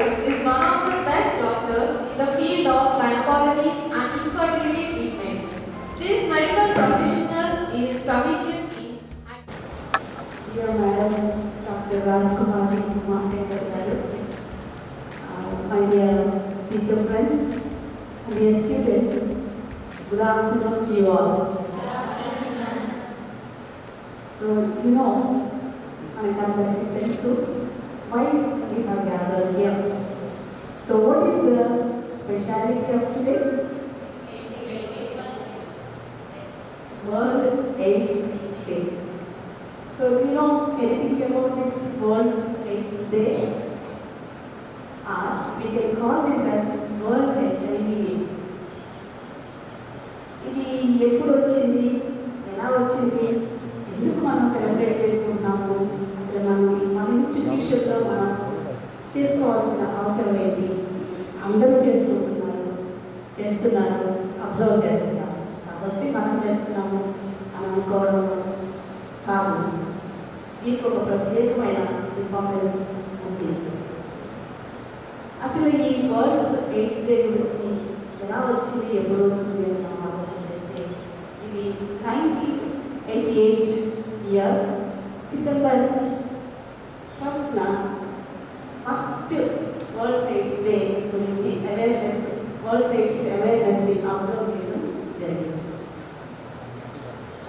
wife is one of the best doctors in the field of gynecology and infertility treatments. This medical professional is proficient in Dear Madam Dr.s.umashanker, my dear teacher friends, and dear students, good afternoon to you all. I have the pencil. Why we have gathered here? So what is the speciality of today? World AIDS Day. So do you know anything about this World AIDS Day? We can call this as World HIV. ఇది ఎప్పుడు వచ్చింది, ఎలా వచ్చింది, ఎందుకు మనం celebrate చేసుకుంటున్నాము, అసలు మన ఇన్స్టిట్యూషన్లో మనం చేసుకోవాల్సిన అవసరం ఏంటి, అందరూ చేస్తున్నారు, అబ్జర్వ్ చేస్తున్నారు కాబట్టి మనం చేస్తున్నాము అని అనుకోవడం కాదు. దీనికి ఒక ప్రత్యేకమైన ఇంపార్టెన్స్ ఉంది. అసలు ఈ వరల్డ్ ఎయిడ్స్ డే గురించి ఎలా వచ్చింది, ఎప్పుడు వచ్చింది అని మనం ఆలోచన చేస్తే ఇది 1988 year December 1st first world AIDS day గురించి వరల్డ్ ఎయిడ్స్ అవేర్నెస్ని అబ్జర్వ్ చేయడం జరిగింది.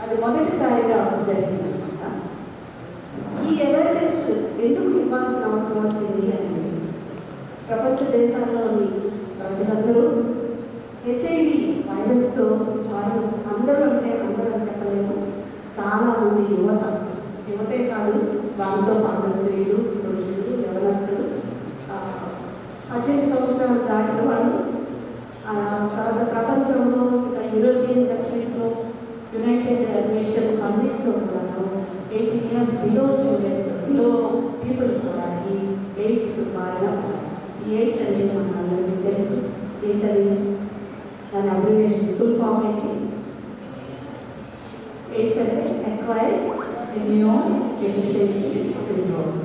అది మొదటిసారిగా జరిగింది అనమాట. ఈ అవేర్నెస్ ఎందుకు ఇవ్వాల్సిన అవసరం వచ్చింది అని ప్రపంచ దేశాల్లోని ప్రజలందరూ హెచ్ఐవి వైరస్తో వారు అందరూ అని చెప్పలేము, చాలామంది యువతే కాదు, వారితో పాటు స్త్రీలు, పురుషులు, యవనస్తులు, 18 సంవత్సరాలు దాటిన వాళ్ళు తర్వాత ప్రపంచంలో యూరోపియన్ కంట్రీస్లో, యునైటెడ్ నేషన్స్ అన్నింటిలో కూడా 18 years below students, below people కూడా ఈ ఎయిడ్స్ బారిన ఈ ఎయిడ్స్ అనేది మన అందరికీ తెలుసు. ఏంటది దాని అబ్రివేషన్, ఫుల్ ఫామ్ ఏంటి? ఎయిడ్స్ అంటే acquired immune deficiency syndrome.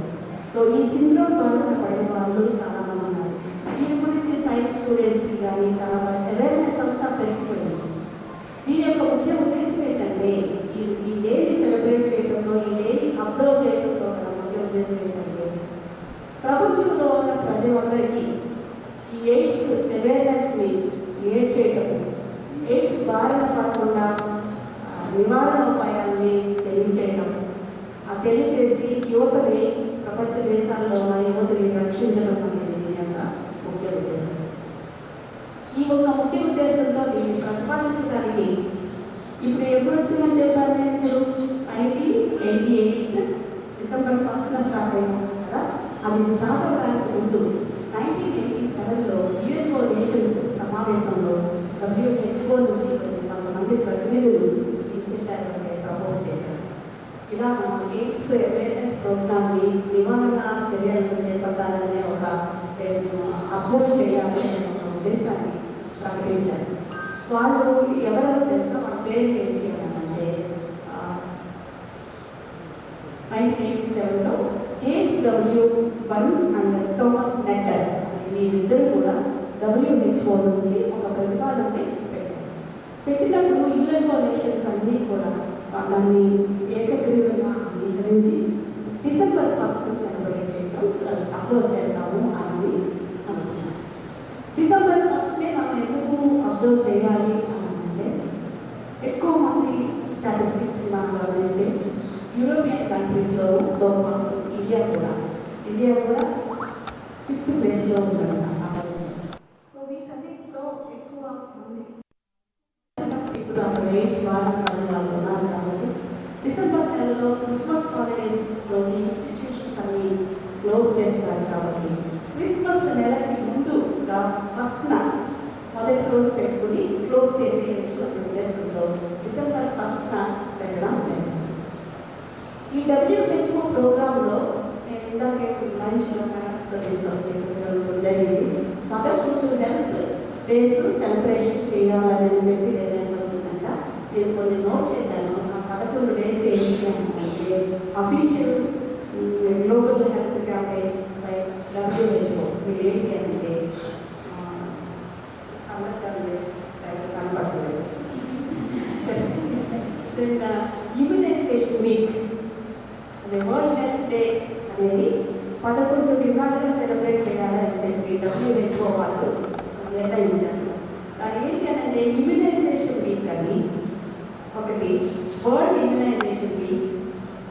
So ఈ సిండ్రోమ్ ద్వారా పడే వాళ్ళు చాలామంది ఉన్నారు. దీని గురించి సైన్స్ స్టూడెంట్స్కి కానీ తర్వాత అవేర్నెస్ అంతా పెరుగుతుంది. దీని యొక్క ముఖ్య ఉద్దేశం ఏంటంటే ఈ డేని సెలబ్రేట్ చేయడంలో, ఈ డేని అబ్జర్వ్ చేయడంలో మన ముఖ్య ఉద్దేశం ఏంటంటే ప్రపంచంలో ఉన్న ప్రజలందరికీ ఈ ఎయిడ్స్ అవేర్నెస్ని క్రియేట్ చేయడం, ఎయిడ్స్ బారిన పడకుండా నివారణ ఉపాయాన్ని తెలియచేయడం, తెలియచేసి యువతని ప్రపంచ దేశాల్లో ఉన్న యువతని రక్షించడం అనేది దీని యొక్క ముఖ్య ఉద్దేశం. ఈ ఒక ముఖ్య ఉద్దేశంతో దీన్ని ప్రతిపాదించడానికి ఇప్పుడు ఎప్పుడు వచ్చిందని చెప్పారు నేను, ఇప్పుడు 1988 డిసెంబర్ 1st స్టార్ట్ అయ్యాం కదా. అది స్టార్ట్ అవ్వడానికి ముందు 1987లో యుఎన్ఓ నేషన్స్ సమావేశంలో WHO నుంచి కొంతమంది ప్రతినిధులు ఏం చేశారంటే ప్రపోజ్ చేశారు. ఇలా మనం ఎయిడ్స్ అవేర్నెస్ ప్రోగ్రామ్ని నివారణ చర్యలను చేపట్టాలనే ఒక అబ్జర్వ్ చేయాలనే ఒక ఉద్దేశాన్ని ప్రకటించారు. వాళ్ళు ఎవరెవరు తెలుసా, మన పేరు ఏంటి అని అంటే 1987లో జేమ్స్ W.1 అండ్ థామస్ నెటర్ వీరిద్దరూ కూడా WHO నుంచి ఒక ప్రతిపాదనని పెట్టినప్పుడు యుఎన్ఓ నేషన్స్ అన్నీ కూడా దాన్ని ఏకగ్రీవంగా అంగీకరించి డిసెంబర్ 1st సెలబ్రేట్ చేయడం, అబ్జర్వ్ చేద్దాము అని అనుకున్నాం. డిసెంబర్ 1st మనం ఎందుకు అబ్జర్వ్ చేయాలి అని అంటే ఎక్కువ మంది స్టాటిస్టిక్స్ మనం గమనిస్తే యూరోపియన్ కంట్రీస్లో పాటు ఇండియా కూడా 5th ప్లేస్లో ఉందన్నమాట. సో వీటన్నిటిలో ఎక్కువ మంది ఇప్పుడు అక్కడ ఎయిడ్స్ వాళ్ళు ఉన్నారు కాబట్టి డిసెంబర్ నెలలో క్రిస్మస్ హాలిడేస్లో ఇన్స్టిట్యూషన్స్ అన్ని క్లోజ్ చేస్తారు కాబట్టి క్రిస్మస్ నెలకి ముందుగా 1st మొదటి రోజు పెట్టుకుని క్లోజ్ చేసేయచ్చు అనే ఉద్దేశంలో డిసెంబర్ 1st పెట్టడం జరిగింది. ఈ WHO ప్రోగ్రాంలో నేను ఇందాకే లంచ్లో డిస్కస్ చేయడం జరిగింది. 11 హెల్త్ డేస్ సెలబ్రేషన్ చేయాలని చెప్పి నిర్ణయం వచ్చిందంట. నేను కొన్ని నోట్ చేశాను. ఆ 11 డేస్ ఏంటి అంటే official global health campaign by WHO వీళ్ళు ఏంటి అంటే అందరికీ సరిగ్గా కనపడలేదు. ఇమ్యునైజేషన్ వీక్ అదే వరల్డ్ హెల్త్ డే అనేది 11 విధాలుగా సెలబ్రేట్ చేయాలని చెప్పి WHO వాళ్ళు నిర్ణయించారు. అది ఏంటి అంటే ఇమ్యునైజేషన్ వీక్ అని ఒకటి, world immunization week,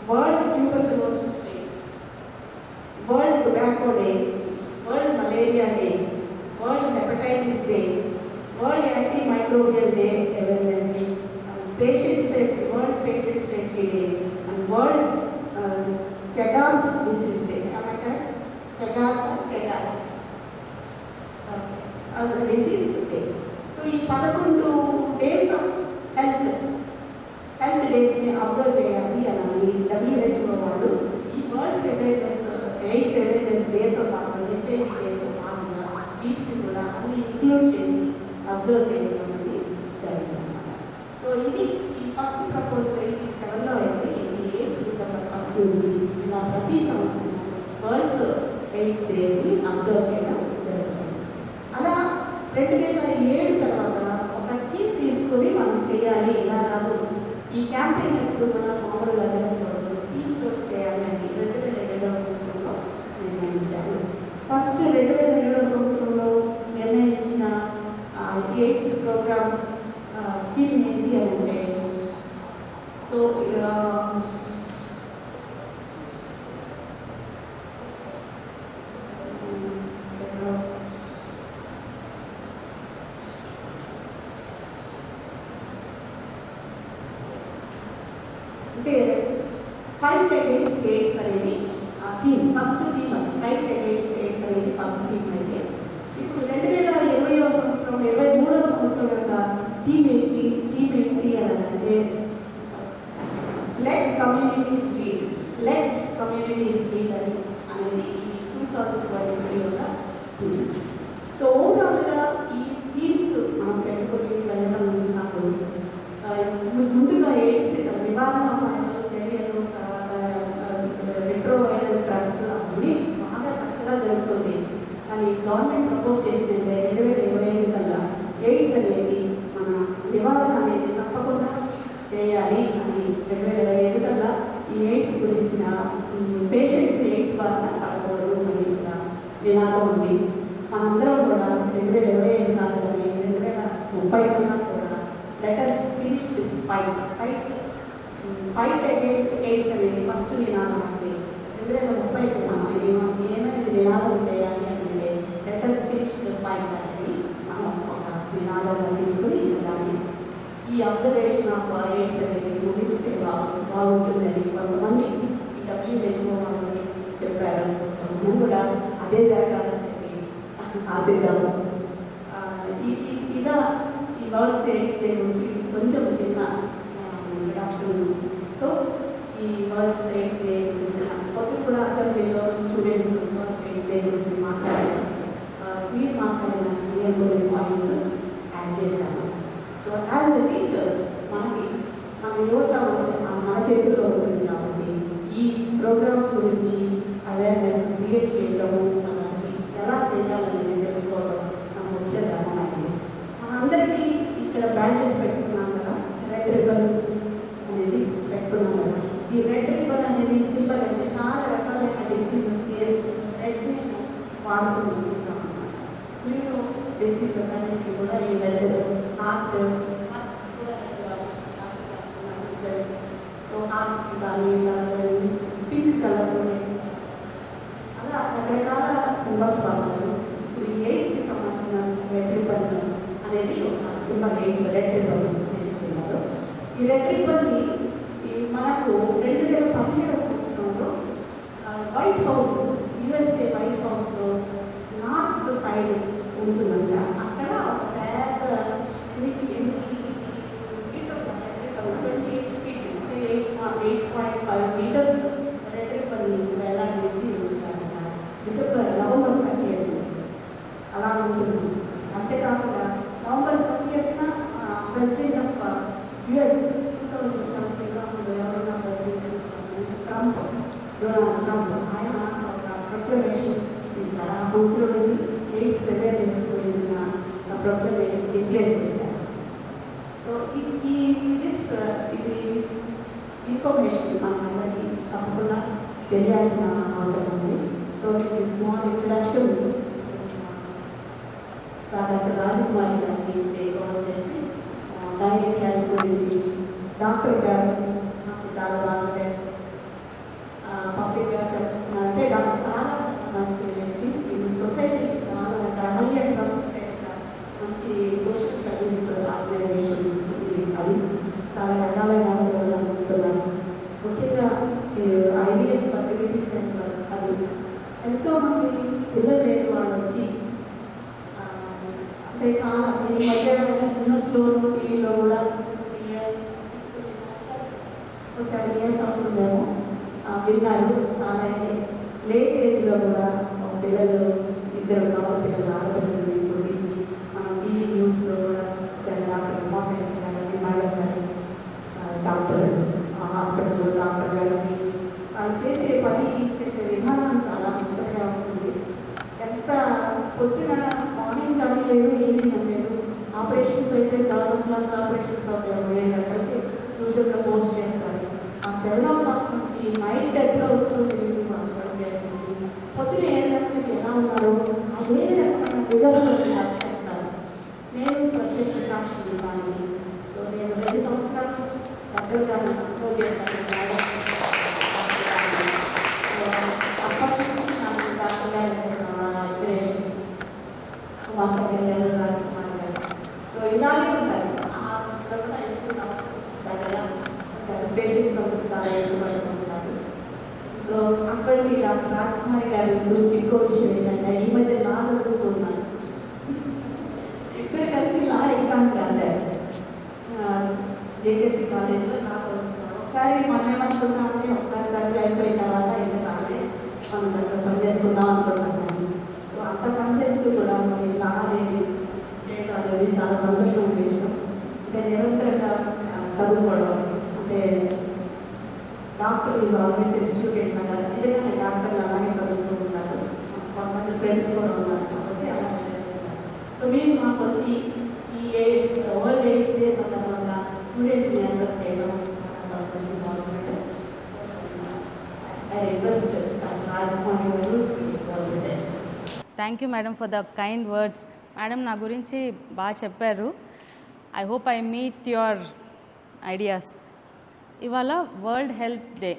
world tuberculosis day, world tobacco day, world malaria day, world hepatitis day, world anti microbial day awareness day, patient safety, world patient safety day, and world Chagas disease day. Am I correct? Chagas or Chagas as a disease day. So ఈ 11 days of health days ని observe చేయాలి అని WHO వాళ్ళు ఈ world AIDS awareness డేతో పాటు HIV డేతో పాటుగా వీటిని కూడా అన్ని ఇంక్లూడ్ చేసి అబ్జర్వ్ చేయడం అనేది జరుగుతుంది. సో ఇది ఈ ఫస్ట్ ప్రపోజల్ 87లో అయితే 8 డిసెంబర్ 1 నుంచి ఇలా ప్రతి సంవత్సరం వరల్డ్స్ ఎయిడ్స్ డేని అబ్జర్వ్ చేయడం జరుగుతుంది. అలా 2007 తర్వాత ఒక థీమ్ తీసుకొని మనం చేయాలి. ఇలా కాదు, ఈ క్యాంపెయిన్ ఎప్పుడు కూడా మామూలుగా జరగకూడదు, థీమ్తో చేయాలి అని 2007 సంవత్సరంలో నిర్ణయించారు. ఫస్ట్ 2007 సంవత్సరంలో నిర్ణయించిన ఎయిడ్స్ ప్రోగ్రామ్ థీమ్ ఏంటి అంటే, సో అంటే ఫైట్ అగైన్స్ ఎయిడ్స్ అనేది థీమ్, ఫస్ట్ థీమ్ అది. ఫైట్ అగైన్స్ ఎయిడ్స్ అనేది ఫస్ట్ థీమ్ అయితే, ఇప్పుడు 2020వ సంవత్సరం 23వ సంవత్సరం యొక్క థీమ్ ఏంటి అని అంటే లెట్ కమ్యూనిటీస్ లీడ్ అనేది 2023 యొక్క థీమ్. సో ఓవరాల్గా ఈ థీమ్స్ మనం పెట్టుకొని వెళ్ళడం నాకు ముందుగా ఎయిడ్స్ నివారణ చర్యలు, తర్వాత రెట్రోవైరల్ డ్రగ్స్ అన్నీ బాగా చక్కగా జరుగుతుంది. కానీ గవర్నమెంట్ ప్రపోజ్ చేసిందంటే 2025 కల్లా ఎయిడ్స్ అనేది మన నివారణ అనేది తప్పకుండా చేయాలి అని 2025 కల్లా ఈ ఎయిడ్స్ గురించిన పేషెంట్స్ ఎయిడ్స్ బారిన పడకూడదు అని కూడా నినాదం ఉంది. మనందరం కూడా 2025 కాదు కానీ 2030 కన్నా కూడా let's finish this fight against AIDS అనేది ఫస్ట్ నినాదం ఉంది. 2030 మనం ఏమైనా నినాదం చేయాలి అంటే లెటస్ ఫినిష్ ది ఫైట్ అనేది మనం ఒక నినాదంగా తీసుకుని దాన్ని ఈ అబ్జర్వేషన్ ఆఫ్ ఎయిడ్స్ అనేది ముగించితే బాగుంటుందని కొంతమంది ఈ WHO వాళ్ళు చెప్పారు. మనం కూడా అదే జరగాలని చెప్పి ఆశిద్దాము. ఇలా ఈ వరల్డ్ ఎయిడ్స్ డే గురించి కొంచెం చిన్న ఇంట్రడక్షన్తో ఈ వరల్డ్ ఎయిడ్స్ డే గురించి ఒకటి కూడా అసెంబ్లీలో స్టూడెంట్స్ వరల్డ్ ఎయిడ్స్ డే గురించి మాట్లాడారు. మీరు మాట్లాడిన కొన్ని పాయింట్స్ యాడ్ చేశాను. సో యాజ్ ఎ టీచర్స్ మన యువత మన చేతుల్లో ఉంటుంది కాబట్టి ఈ ప్రోగ్రామ్స్ గురించి అవేర్నెస్ క్రియేట్ చేయడము, అలాంటి ఎలా చేయాలని తెలుసుకోవడం మన ముఖ్య ధర్మం అయింది. మనందరికీ ఇక్కడ బ్యాడ్జెస్ పెట్టుకున్నాం కదా, రెడ్ రిబ్బన్ అనేది పెట్టుకున్నాం కదా. ఈ రెడ్ రిబ్బన్ అనేది సింబల్ అంటే చాలా రకాలైన డిసీజెస్కి రెడ్ని వాడుతున్నాం అన్నమాట. మీరు డిసీజెస్ అన్నింటికి కూడా ఈ రెడ్ హార్ట్ సో హార్ట్ కానీ పింక్ కలర్ అలా రకరకాల సింబల్స్ వాడతారు. ఇప్పుడు ఈ ఎయిడ్స్కి సంబంధించిన రెడ్ రిబ్బన్ అనేది ఒక సింబల్, ఎయిడ్స్ రెడ్ రిబ్బన్ అనేది సింబల్. ఈ రెడ్ రిబ్బన్ని మనకు 2017 సంవత్సరంలో వైట్ హౌస్, USA వైట్ హౌస్లో నార్త్ సైడ్ ఉంటుందంట. అక్కడ ఒక పెద్ద 8.5 మీటర్స్ రెడ్ రిబ్బన్ని వేలాడేసి ఉంచుతారంట. నవంబర్ 30 అలా ఉంటుంది. అంతేకాకుండా నవంబర్ 30న ప్రెసిడెంట్ ఆఫ్ US 2017 ఇది ఇన్ఫర్మేషన్ మనందరికీ తప్పకుండా తెలియాల్సిన అవసరం ఉంది. సో ఇది స్మాల్ ఇంట్రడక్షన్ డాక్టర్ రాజకుమారి గారిని టేక్ ఓవర్ చేసి గైనిక్ హెల్త్ గురించి డాక్టర్ గారు నాకు చాలా బాగా తెలుసు. పబ్లిక్గా చెప్తున్నారంటే డాక్టర్ చాలా మంచి వ్యక్తి. ఇది సొసైటీకి చాలా అహల్యైఫ్ మంచి సోషల్ సర్వీస్ ఆర్గనైజేషన్ అది చాలా రకాలైన సేవలు అందిస్తున్నారు. ముఖ్యంగా ఐవీఎఫ్ ఫర్టిలిటీ సెంటర్ అది ఎంతోమంది పిల్లలు లేని వాళ్ళు వచ్చి అంటే చాలా ఈ మధ్య న్యూస్లో టీవీలో కూడా 7 years అవుతుందేమో విన్నారు. చాలా లేట్ ఏజ్లో కూడా పిల్లలు 2 కవర్ పిల్లలు ఆడపిల్లలు గురించి మనం టీవీ న్యూస్లో కూడా డాక్టర్ ఉమాశంకర్ గారిని మేడం గారి డాక్టర్ హాస్పిటల్లో డాక్టర్ గారిని చేసే పని చేసే విధానం చాలా ముచ్చటగా ఉంటుంది. ఎంత పొద్దున మార్నింగ్ కానీ లేదు, ఈవినింగ్ లేదు. ఆపరేషన్స్ అయితే 7 o'clock ఆపరేషన్స్ అవుతాయి, 7 గంటలకి యూజువల్గా పోస్ట్ చేస్తారు. ఆ 7 o'clock నుంచి నైట్ ఎట్లా అవుతుందో తెలియదు మాట్లాడుతుంది. పొద్దున 7 గంటలకి ఎలా ఉన్నారో అదే రకమైన వివరాలు చేస్తారు. నేను ప్రత్యక్ష సాక్షి దానికి. సో నేను 2 సంవత్సరాలు డాక్టర్ గారిని కన్సల్ట్ చేశాను. అప్పటి నుంచి నాకు డాక్టర్ గారు ఇన్స్పిరేషన్. ఉమాశంకర్ గారు, రాజకుమారి గారు. సో ఇలాగే ఉంటాయి. ఆ హాస్పిటల్లో కూడా ఎక్కువ చక్కగా పేషెంట్స్ అందరూ చాలా ఇష్టపడుతుంటారు. సో అప్పటికి డాక్టర్ రాజకుమారి గారి గురించి ఇంకో విషయం ఏంటంటే ఈ మధ్య లా చదువుతున్నారు. ఇద్దరు కలిసి లా ఎగ్జామ్స్ రాశారు. జేకేసీ కాలేజ్లో లా చదువుతున్నారు. ఒకసారి మనం ఏమనుకుంటామంటే ఒకసారి చదువు అయిపోయిన తర్వాత ఇంకా చాలే మనం చక్కగా పని చేసుకుందాం అనుకుంటున్నాను. సో అంత పని చేస్తూ కూడా మరి లా అనేది చేయడం అనేది చాలా సంతోషమైన విషయం. ఇంకా నిరంతరంగా చదువుకోవడం అంటే doctor is always a student. నాకు నిజంగా డాక్టర్లు అలాగే చదువుతూ ఉంటారు. కొంతమంది ఫ్రెండ్స్ కూడా ఉన్నారు కాబట్టి అలాగే చేస్తున్నారు. సో మీరు మాకు వచ్చి ఈ వరల్డ్ ఎయిడ్స్ డే సందర్భంగా స్టూడెంట్స్ని అడ్రస్ చేయడం చాలా సంతోషంగా ఉంటుంది. ఐ రిక్వెస్ట్ రాజకుమారి గారు. Thank you madam for the kind words. Madam నా గురించి బాగా చెప్పారు. I hope I meet your ideas. ఇవాళ world health day,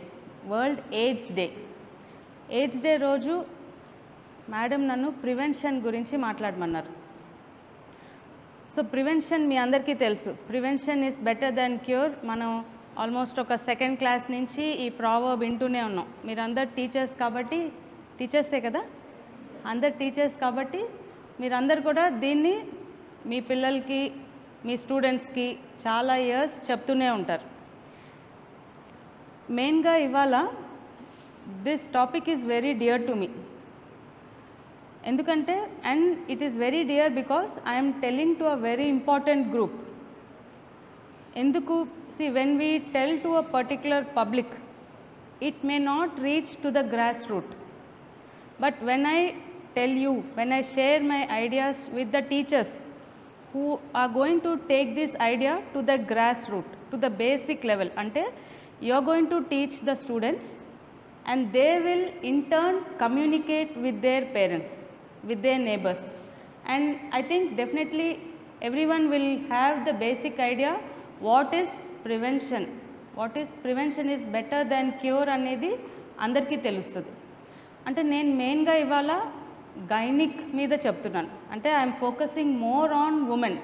world AIDS day. AIDS day రోజు మేడం నన్ను ప్రివెన్షన్ గురించి మాట్లాడమన్నారు. సో ప్రివెన్షన్ మీ అందరికీ తెలుసు, prevention is better than cure. మనం ఆల్మోస్ట్ ఒక 2nd క్లాస్ నుంచి ఈ ప్రావర్బ్ వింటూనే ఉన్నాం. మీరందరు టీచర్స్ కాబట్టి, టీచర్సే కదా, అందరు టీచర్స్ కాబట్టి మీరందరు కూడా దీన్ని మీ పిల్లలకి, మీ స్టూడెంట్స్కి చాలా ఇయర్స్ చెప్తూనే ఉంటారు. మెయిన్గా ఇవాళ this topic is very dear to me. ఎందుకంటే and it is very dear because I'm telling to a very important group. ఎందుకు? When we tell to a particular public, it may not reach to the grass root. But when I tell you, when I share my ideas with the teachers who are going to take this idea to the grassroots, to the basic level, ante you are going to teach the students and they will in turn communicate with their parents, with their neighbors, and I think definitely everyone will have the basic idea what is prevention. What is prevention is better than cure అనేది అందరికీ తెలుస్తుంది. అంటే నేను మెయిన్గా ఇవాళ gynaec మీద చెప్తున్నాను. అంటే I'm focusing more on women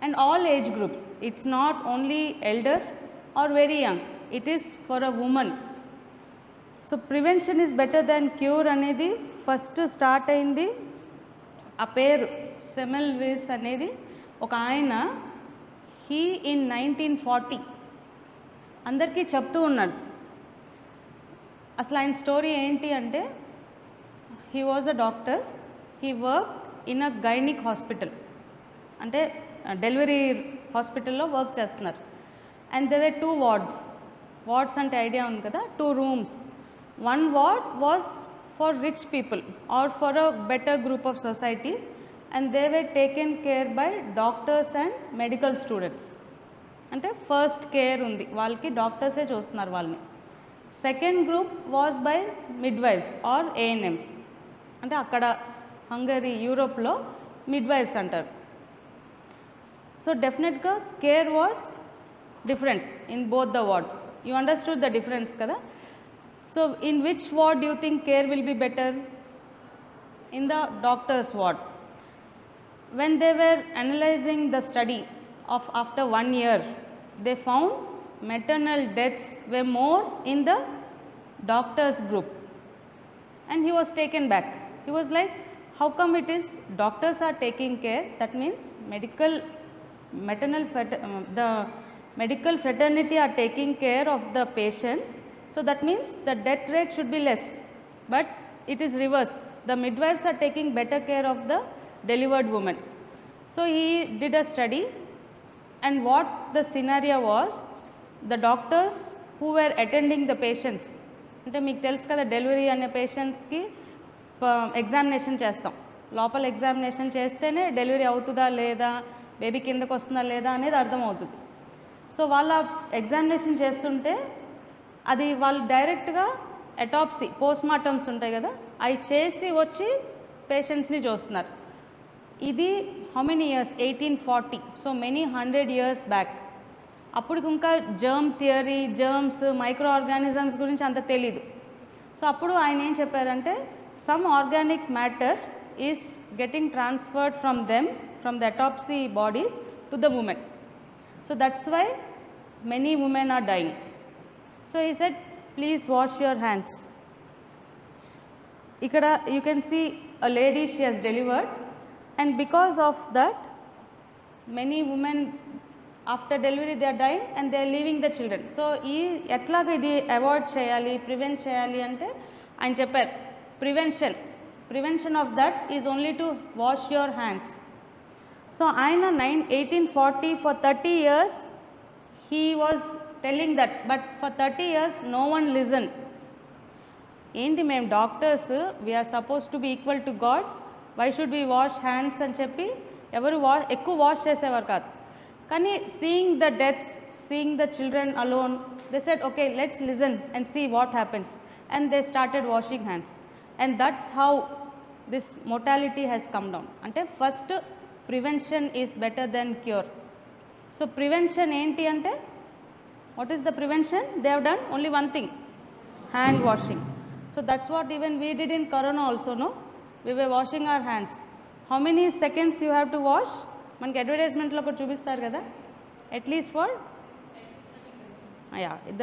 and all age groups. It's not only elder or very young, it is for a women. So prevention is better than cure అనేది ఫస్ట్ స్టార్ట్ అయింది. ఆ పేరు సెమెల్విస్ అనేది ఒక ఆయన, హీ ఇన్ 1940 అందరికీ చెప్తూ ఉన్నాడు. అసలు ఆయన స్టోరీ ఏంటి అంటే, he was a doctor, he work in a gynaec hospital, అంటే డెలివరీ హాస్పిటల్లో వర్క్ చేస్తున్నారు. And they were 2 wards. Wards అంటే ఐడియా ఉంది కదా, 2 rooms. 1 ward was for rich people or for a better group of society, and they were taken care by doctors and medical students. అంటే first care ఉంది వాళ్ళకి, డాక్టర్సే చూస్తున్నారు వాళ్ళని. Second group was by midwives or ANMs, అంటే అక్కడ Hungary యూరోప్లో midwives అంటారు. సో డెఫినెట్గా care was different in both the wards. You understood the difference కదా. So in which ward you think care will be better? In the doctor's ward. When they were analyzing the study of after 1 year, they found maternal deaths were more in the doctor's group, and he was taken back. He was like, how come it is doctors are taking care? That means the medical fraternity are taking care of the patients, so that means the death rate should be less. But it is reverse. The midwives are taking better care of the delivered woman. So he did a study, and what the scenario was, the doctors who were attending the patients, అంటే మీకు తెలుసు కదా delivery అనే పేషెంట్స్కి examination చేస్తాం, లోపల examination చేస్తేనే delivery అవుతుందా లేదా, బేబీ కిందకు వస్తుందా లేదా అనేది అర్థమవుతుంది. సో వాళ్ళ ఎగ్జామినేషన్ చేస్తుంటే అది వాళ్ళు డైరెక్ట్గా ఎటాప్సీ పోస్ట్మార్టమ్స్ ఉంటాయి కదా, అవి చేసి వచ్చి పేషెంట్స్ని చూస్తున్నారు. ఇది how many years? 1840. So many 100 years back. అప్పుడు ఇంకా germ theory, germs, micro organisms గురించి అంత తెలీదు. సో అప్పుడు ఆయన ఏం చెప్పారంటే, some organic matter is getting transferred from them, from the autopsy bodies to the women. So that's why many women are dying. So he said, please wash your hands. Ikkada you can see a lady, she has delivered, and because of that many women after delivery they are dying and they are leaving the children. So ee etlaga idi avoid cheyali, prevent cheyali ante ayan cheppar prevention of that is only to wash your hands. So ayana 1840 for 30 years he was telling that, but for 30 years no one listened. ఏంటి మేము doctors, we're suppose to be equal to gods, why should we wash hands అని చెప్పి ఎవరు ఎక్కువ wash చేసేవారు కాదు. కానీ seeing the deaths, seeing the children alone, they said okay let's listen and see what happens, and they started washing hands, and that's how this mortality has come down. అంటే first prevention is better than cure. So prevention ఏంటి అంటే, what is the prevention? They have done only one thing, hand washing. So that's what even we did in corona also, no, we were washing our hands. How many seconds you have to wash? మనకి అడ్వర్టైజ్మెంట్లో కూడా చూపిస్తారు కదా, at least for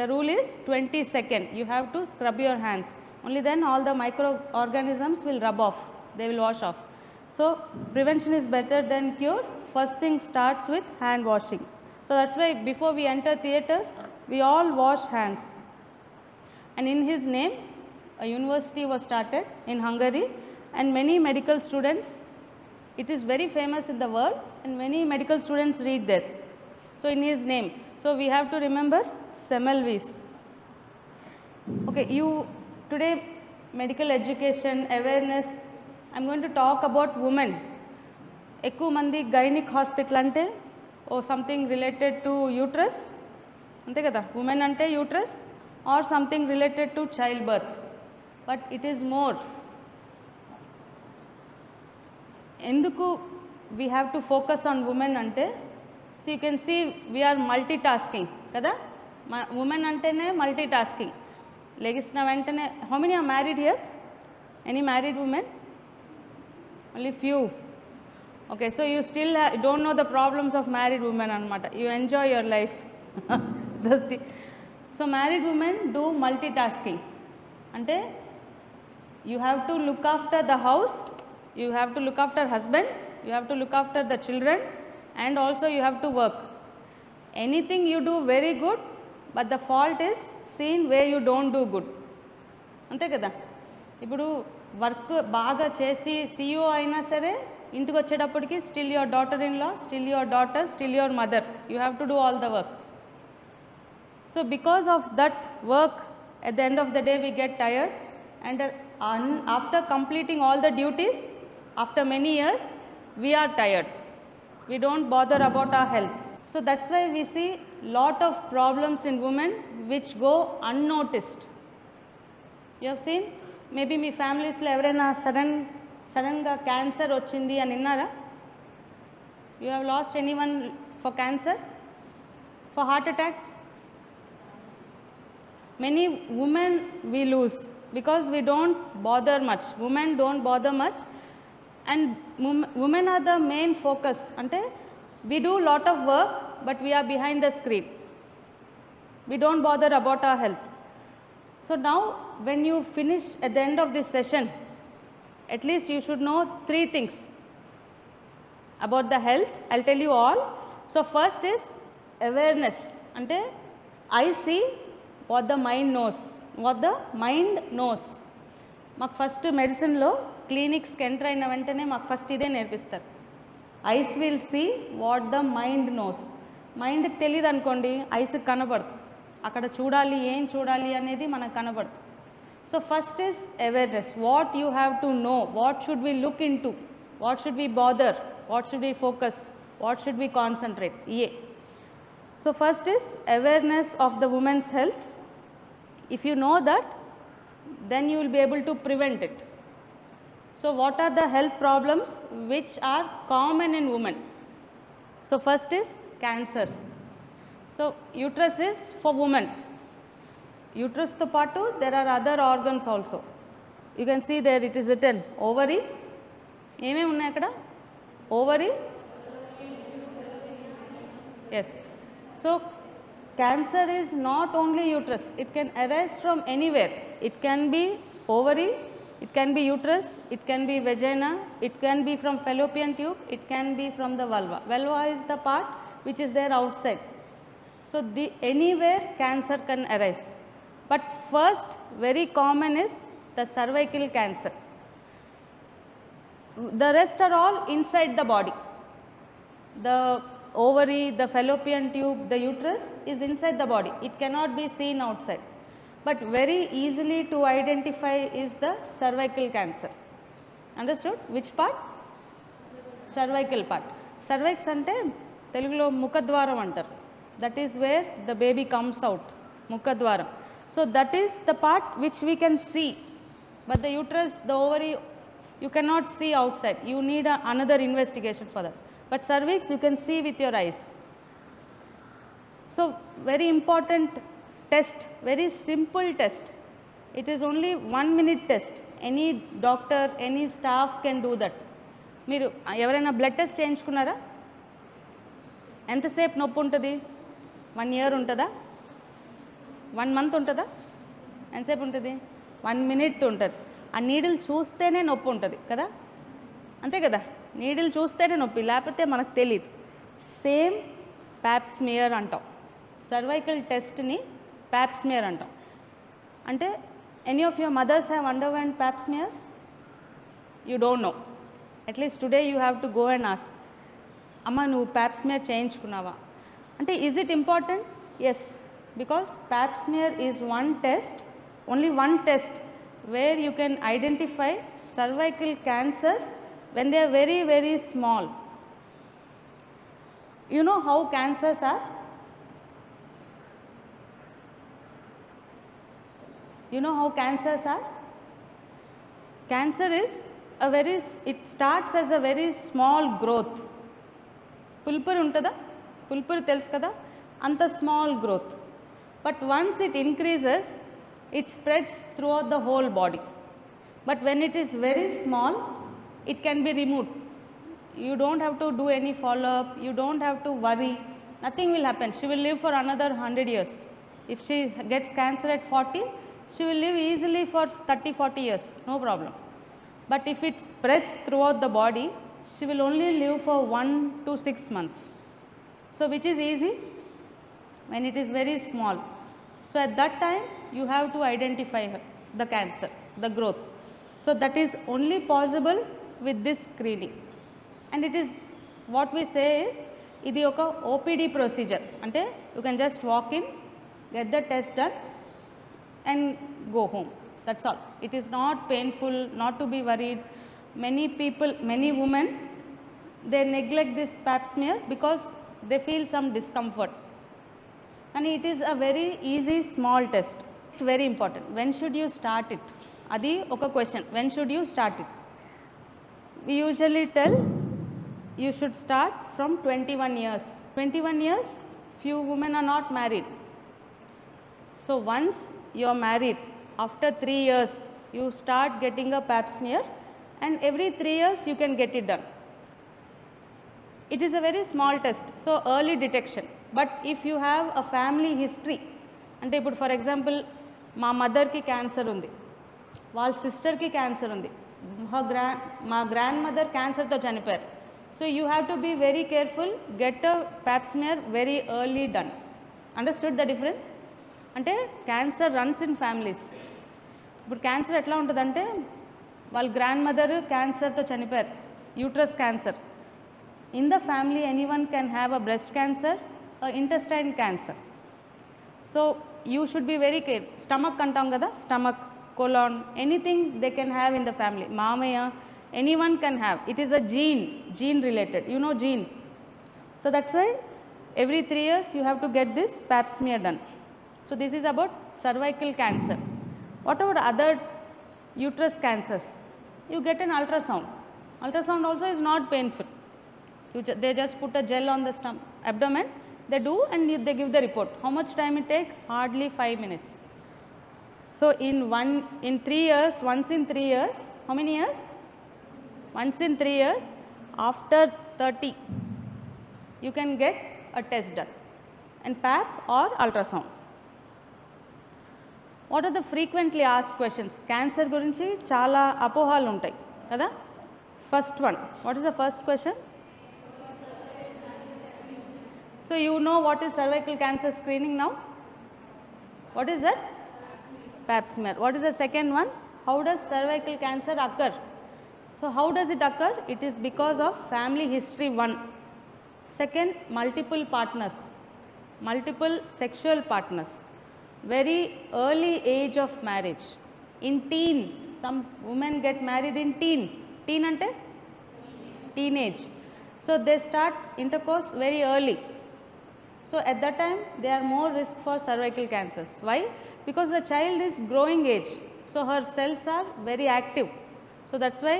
the rule is 20 seconds you have to scrub your hands, only then all the microorganisms will rub off, they will wash off. So prevention is better than cure. First thing starts with hand washing. So that's why before we enter theatres, we all wash hands. And in his name, a university was started in Hungary, and many medical students, it is very famous in the world, and many medical students read there. So in his name, so we have to remember Semmelweis. Okay, today medical education, awareness, I'm going to talk about women. ఎక్కువ మంది gynaec hospital అంటే something related to uterus, అంతే కదా, women అంటే uterus, or something related to child birth. But it is more. ఎందుకు we have to focus on women అంటే, so you can see we're multi tasking కదా, women అంటేనే multi tasking. లెగిసిన వెంటనే, how many are married here? Any married women? Only few. Okay, so you still don't know the problems of married women anamata. You enjoy your life. So married women do multitasking. Ante you have to look after the house, you have to look after husband, you have to look after the children, and also you have to work. Anything you do very good, but the fault is seen where you don't do good. Ante kada. ఇప్పుడు work బాగా చేసి CEO అయినా సరే ఇంటికి వచ్చేటప్పటికి still your daughter in law, still your daughter, still your mother, you have to do all the work. So because of that work at the end of the day we get tired, and after completing all the duties after many years we are tired, we don't bother about our health. So that's why we see lot of problems in women which go unnoticed. You have seen, maybe మీ ఫ్యామిలీస్లో ఎవరైనా సడన్గా cancer వచ్చింది అని విన్నారా? You have lost anyone for cancer, for heart attacks? Many women we lose because we don't bother much. Women don't bother much, and women are the main focus. Ante we do lot of work, but we are behind the screen. We don't bother about our health. So now when you finish at the end of this session, at least you should know 3 things about the health. I'll tell you all. So first is awareness. Ante I see what the mind knows. What the mind knows. మాకు first మెడిసిన్లో క్లినిక్స్కి enter అయిన వెంటనే మాకు first ఇదే నేర్పిస్తారు. Eyes will see what the mind knows. మైండ్కి తెలియదు అనుకోండి, ఐస్కి కనబడదు. అక్కడ చూడాలి, ఏం చూడాలి అనేది మనకు కనబడదు. So first is awareness. What you have to know, what should we look in to, what should we bother, what should we focus, what should we concentrate. So first is awareness of the women's health. If you know that, then you will be able to prevent it. So what are the health problems which are common in women? So first is cancers. So uterus is for women. Uterus to patu there are other organs also. You can see there it is written ovary. Eme unnai akkada? Ovary. Yes. So cancer is not only uterus, it can arise from anywhere. It can be ovary, it can be uterus, it can be vagina, it can be from fallopian tube, it can be from the vulva. Vulva is the part which is there outside. So anywhere cancer can arise. But first very common is the cervical cancer. The rest are all inside the body. The ovary, the fallopian tube, the uterus is inside the body. It cannot be seen outside. But very easily to identify is the cervical cancer. Understood? Which part? Cervical part. Cervix ante Telugulo mukhadwaram antaru. That is where the baby comes out. Mukhadwaram. So that is the part which we can see. But the uterus, the ovary, you cannot see outside. You need another investigation for that. But cervix you can see with your eyes. So very important test, very simple test. It is only 1 minute test. Any doctor, any staff can do that. మీరు ఎవరైనా blood test చేయించుకున్నారా? ఎంతసేపు నొప్పి ఉంటుంది? 1 year ఉంటుందా? 1 month ఉంటుందా? ఎంతసేపు ఉంటుంది? 1 minute ఉంటుంది. ఆ నీడిల్ చూస్తేనే నొప్పి ఉంటుంది కదా, అంతే కదా? నీడిల్ చూస్తేనే నొప్పి, లేకపోతే మనకు తెలియదు. సేమ్ ప్యాప్స్మియర్ అంటాం. సర్వైకల్ టెస్ట్ని ప్యాప్స్మియర్ అంటాం. అంటే any of your mothers have underwent pap smears? You don't know. At least today you have to go and ask, అమ్మ నువ్వు ప్యాప్స్మియర్ చేయించుకున్నావా అంటే. Is it important? Yes, because pap smear is one test, only one test where you can identify cervical cancers when they are very, very small. You know how cancers are? You know how cancers are? Cancer is it starts as a very small growth. Pulpur untada? Pulpur telusu kada? Anta small growth. But once it increases, it spreads throughout the whole body. But when it is very small, it can be removed. You don't have to do any follow-up. You don't have to worry. Nothing will happen. She will live for another 100 years. If she gets cancer at 40, she will live easily for 30-40 years. No problem. But if it spreads throughout the body, she will only live for 1 to 6 months. So which is easy? When it is very small. So at that time, you have to identify the cancer, the growth. So that is only possible with this screening. And it is what we say is, ఇది ఒక OPD procedure. అంటే you can just walk in, get the test done and go home. That's all. It is not painful, not to be worried. Many people, many women, they neglect this pap smear because they feel some discomfort. and it is a very easy small test. It's very important. When should you start it? Adi oka question. When should you start it? We usually tell you should start from 21 years. 21 years, few women are not married. So once you are married, after 3 years, you start getting a pap smear, and every 3 years you can get it done. It is a very small test, so early detection. But if you have a family history, అంటే ఇప్పుడు for example మా మదర్కి cancer ఉంది, వాళ్ళ సిస్టర్కి cancer ఉంది, మా grand mother క్యాన్సర్తో చనిపోయారు. So you have to be very careful, get a pap smear very early done. Understood the difference? అంటే క్యాన్సర్ రన్స్ ఇన్ ఫ్యామిలీస్. ఇప్పుడు క్యాన్సర్ ఎట్లా ఉంటుందంటే వాళ్ళ గ్రాండ్ మదర్ క్యాన్సర్తో చనిపోయారు, uterus cancer. In the family anyone can have a breast cancer, intestine cancer. So you should be very care. Stomach అంటాం కదా, stomach, colon, anything they can have in the family. Mamaya, anyone can have. It is a gene related. You know gene. So that's why every 3 years you have to get this pap smear done. So this is about cervical cancer. What about other uterus cancers? You get an ultrasound. Ultrasound also is not painful. They just put a gel on the abdomen. They do and they give the report. How much time it takes? Hardly 5 minutes. So in 3 years, once in 3 years, how many years? Once in 3 years, after 30, you can get a test done, and pap or ultrasound. What are the frequently asked questions? Cancer gurinchi chala apohalu untai kada. First one, what is the first question? So you know what is cervical cancer screening now? What is that? Pap smear. What is the second one? How does cervical cancer occur? So how does it occur? It is because of family history, one. Second, multiple partners, multiple sexual partners, very early age of marriage. In teen, some women get married in teen. Teen ante teenage. So they start intercourse very early. So at that time they are more risk for cervical cancers. Why? Because the child is growing age, so her cells are very active. So that's why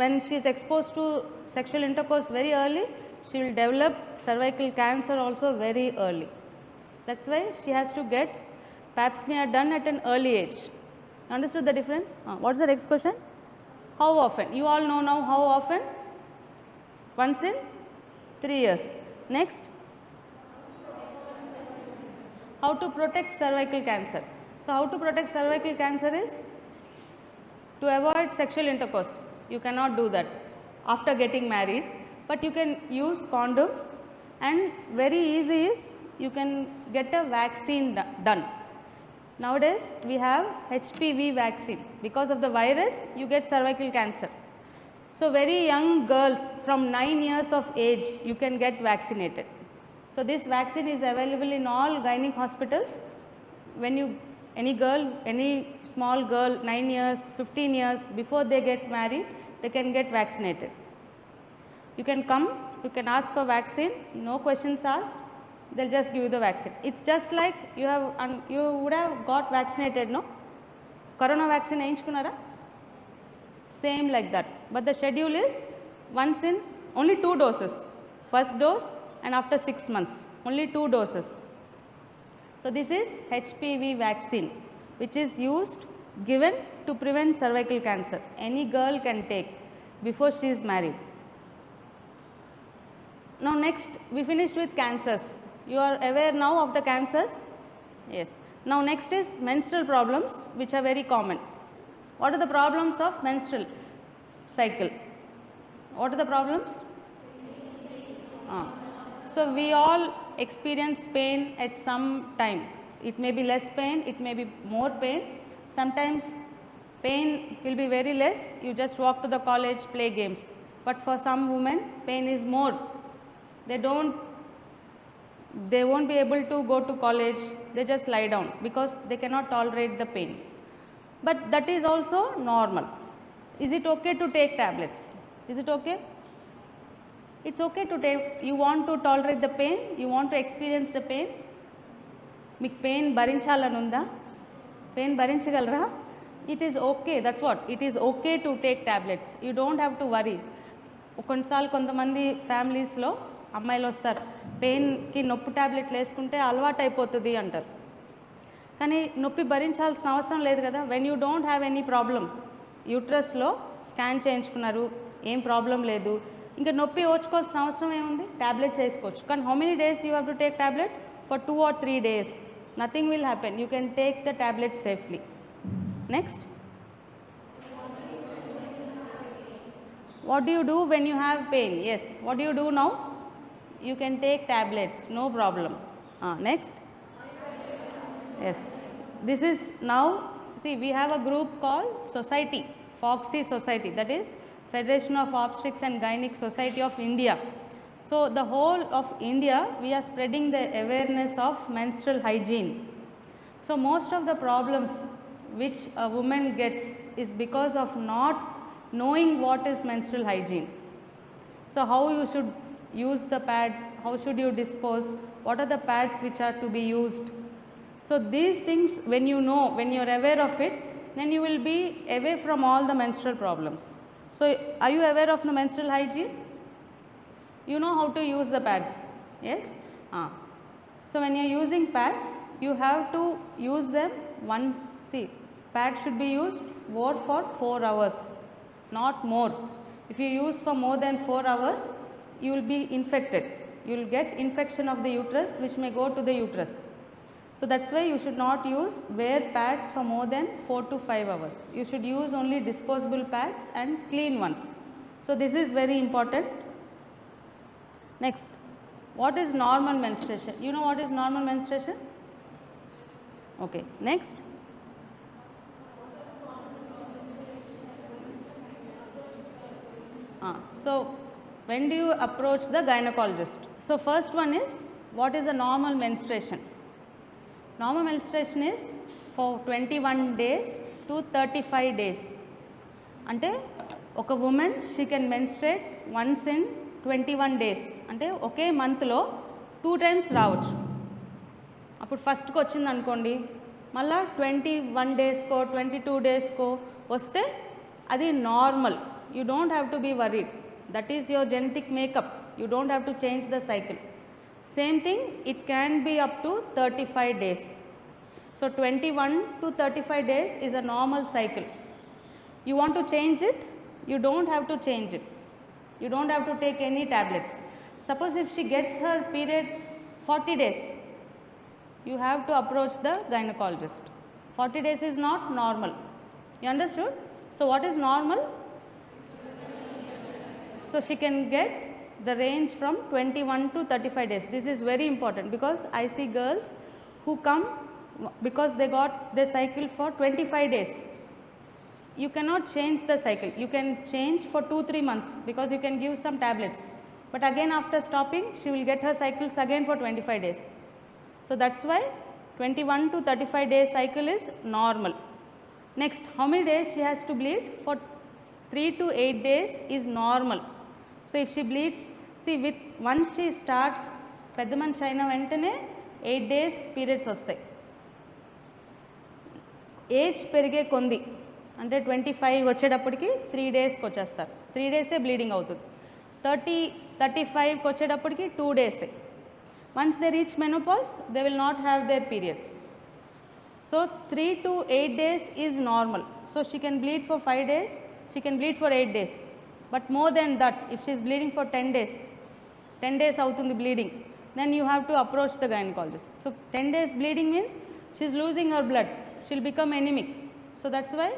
when she is exposed to sexual intercourse very early, she will develop cervical cancer also very early. That's why she has to get pap smear done at an early age. Understood the difference? What is the next question? How often? You all know now how often? Once in 3 years. Next, how to protect cervical cancer. So how to protect cervical cancer is to avoid sexual intercourse. You cannot do that after getting married, but you can use condoms, and very easy is you can get a vaccine done. Nowadays we have HPV vaccine. Because of the virus you get cervical cancer. So very young girls from 9 years of age you can get vaccinated. So this vaccine is available in all gynec hospitals. When any girl, any small girl, 9 years, 15 years, before they get married, they can get vaccinated. You can come, you can ask for vaccine, no questions asked, they'll just give you the vaccine. It's just like you would have got vaccinated, no? Corona vaccine einchukunnara? Same like that. But the schedule is once in only 2 doses. First dose and after 6 months, only 2 doses. So this is HPV vaccine, which is given to prevent cervical cancer. Any girl can take before she is married. Now next, we finished with cancers. You are aware now of the cancers? Yes. Now next is menstrual problems, which are very common. What are the problems of menstrual cycle? What are the problems? So we all experience pain at some time. It may be less pain, it may be more pain. Sometimes pain will be very less, you just walk to the college, play games. But for some women, pain is more. They won't be able to go to college, they just lie down because they cannot tolerate the pain. But that is also normal. Is it okay to take tablets? Is it okay? It's okay to take. You want to tolerate the pain, you want to experience the pain, మీకు pain భరించాలని ఉందా? Pain భరించగలరా? It is okay, that's what, it is okay to take tablets. You don't have to worry. కొన్నిసార్లు కొంతమంది ఫ్యామిలీస్లో అమ్మాయిలు వస్తారు, పెయిన్కి నొప్పి ట్యాబ్లెట్లు వేసుకుంటే అలవాటు అయిపోతుంది అంటారు. కానీ నొప్పి భరించాల్సిన అవసరం లేదు కదా. When you don't have any problem, యూట్రస్లో స్కాన్ చేయించుకున్నారు, ఏం ప్రాబ్లం లేదు, ఇంకా నొప్పి ఓర్చుకోవాల్సిన అవసరం ఏముంది? ట్యాబ్లెట్స్ వేసుకోవచ్చు. కానీ how many days you have to take tablet? For 2 or 3 days. Nothing will happen. You can take the tablet safely. Next. What do you do when you have pain? Yes. What do you do now? You can take tablets. No problem. Next. Yes. This is now, see, we have a group called Society, Foxy Society, that is Federation of Obstetrics and Gynec Society of India. So the whole of India, we are spreading the awareness of menstrual hygiene. So most of the problems which a woman gets is because of not knowing what is menstrual hygiene. So how you should use the pads, how should you dispose, what are the pads which are to be used. So these things, when you know, when you are aware of it, then you will be away from all the menstrual problems. So are you aware of the menstrual hygiene? You know how to use the pads, yes? So when you are using pads, you have to use them pads should be used more for 4 hours, not more. If you use for more than 4 hours, you will be infected. You will get infection of the uterus which may go to the uterus. So that's why you should not wear pads for more than 4 to 5 hours. You should use only disposable pads and clean ones. So this is very important. Next, what is normal menstruation? You know what is normal menstruation? Okay, next. So when do you approach the gynecologist? So first one is, what is a normal menstruation? Normal menstruation is for 21 days to 35 days. Ante oka woman, she can menstruate once in 21 days. అంటే ఒకే మంత్లో 2 times రావచ్చు. అప్పుడు ఫస్ట్కి వచ్చింది అనుకోండి, మళ్ళా 21 daysకో 22 daysకో వస్తే అది normal. You don't have to be worried. That is your genetic makeup. You don't have to change the cycle. Same thing, it can be up to 35 days. So 21 to 35 days is a normal cycle. You want to change it? You don't have to change it. You don't have to take any tablets. Suppose if she gets her period 40 days, you have to approach the gynecologist. 40 days is not normal. You understood? So what is normal? So she can get the range from 21 to 35 days. This is very important because I see girls who come because they got their cycle for 25 days. You cannot change the cycle. You can change for 2-3 months because you can give some tablets. But again after stopping, she will get her cycles again for 25 days. So that's why 21 to 35 days cycle is normal. Next, how many days she has to bleed? For 3 to 8 days is normal. So if she bleeds, see, with once she starts పెద్ద మనిషి అయిన వెంటనే 8 days periods వస్తాయి. Age పెరిగే కొంది అంటే 25 వచ్చేటప్పటికి 3 daysకి వచ్చేస్తారు. 3 days బ్లీడింగ్ అవుతుంది. 30-35కి వచ్చేటప్పటికి 2 days. Once they reach menopause, they will not have their periods. So 3 to 8 days is normal. So she can bleed for 5 days, she can bleed for 8 days. But more than that, if she is bleeding for 10 days, 10 days అవుతుంది bleeding, then you have to approach the gynecologist. So 10 days bleeding means she is losing her blood, she will become anemic. So that's why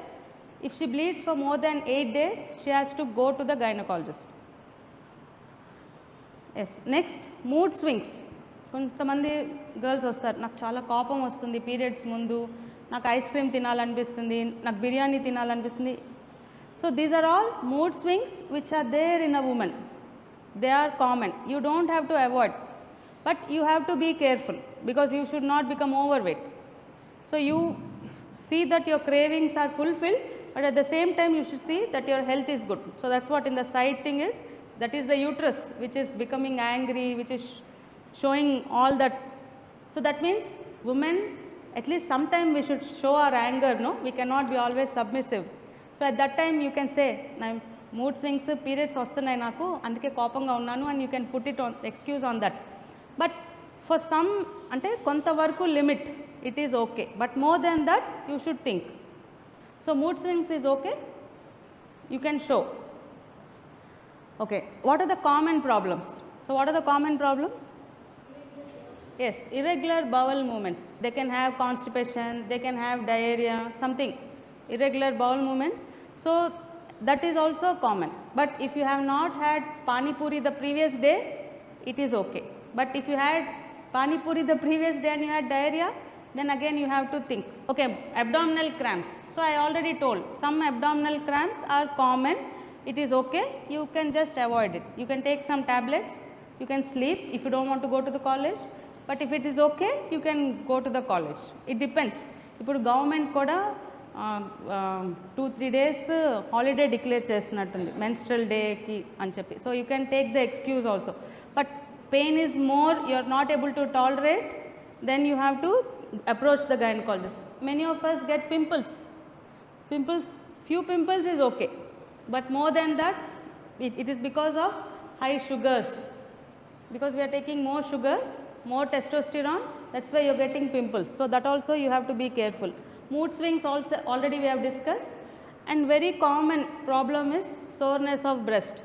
if she bleeds for more than 8 days, she has to go to the gynecologist. Yes, next, mood swings. కొంతమంది girls వస్తారు, నాకు చాలా కోపం వస్తుంది periods ముందు, నాకు ice cream తినాలనిపిస్తుంది, నాకు బిర్యానీ తినాలనిపిస్తుంది. So these are all mood swings which are there in a women. They are common. You don't have to avoid, but you have to be careful because you should not become over weight. So you see that your cravings are fulfilled, but at the same time you should see that your health is good. So that's what in the side thing is, that is the uterus which is becoming angry, which is showing all that. So that means women, at least sometime we should show our anger, no? We cannot be always submissive. So at that time you can say, "I'm mood swings, periods వస్తున్నాయి నాకు అందుకే కోపంగా ఉన్నాను," and you can put it on excuse on that. But for some అంటే కొంతవరకు limit it is okay, but more than that you should think. So mood swings is okay, you can show. Okay, what are the common problems? So what are the common problems? Yes, irregular bowel movements. They can have constipation, they can have diarrhea, something, irregular bowel movements. So that is also common. But if you have not had pani puri the previous day, it is okay. But if you had pani puri the previous day and you had diarrhea, then again you have to think. Okay, abdominal cramps. So I already told, some abdominal cramps are common. It is okay, you can just avoid it. You can take some tablets, you can sleep if you don't want to go to the college. But if it is okay, you can go to the college. It depends. ఇప్పుడు government కూడా 2-3 days holiday declare చేసినట్టుంది menstrual డేకి అని చెప్పి. So you can take the excuse also. But pain is more, you are not able to tolerate, then you have to approach the gynecologist. Many of us get pimples. Few pimples is okay, but more than that it is because of high sugars, because we are taking more sugars, more testosterone, that's why you are getting pimples. So that also you have to be careful. Mood swings also already we have discussed, and very common problem is soreness of breast.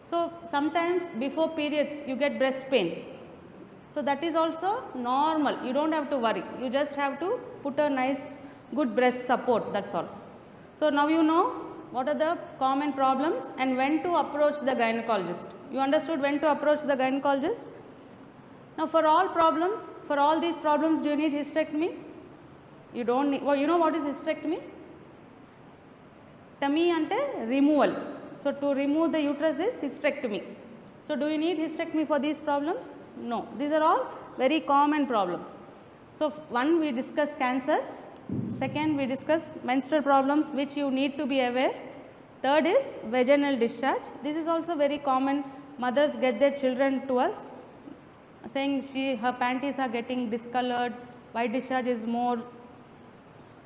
So sometimes before periods you get breast pain. So that is also normal, you don't have to worry, you just have to put a nice good breast support, that's all. So now you know what are the common problems and when to approach the gynecologist. You understood when to approach the gynecologist? Now for all problems, for all these problems, do you need hysterectomy? You don't need. Well, you know what is hysterectomy? Tummy ante removal. So to remove the uterus is hysterectomy. So do you need hysterectomy for these problems? No. These are all very common problems. So one, we discussed cancers. Second, we discussed menstrual problems which you need to be aware. Third is vaginal discharge. This is also very common. Mothers get their children to us saying her panties are getting discolored, white discharge is more,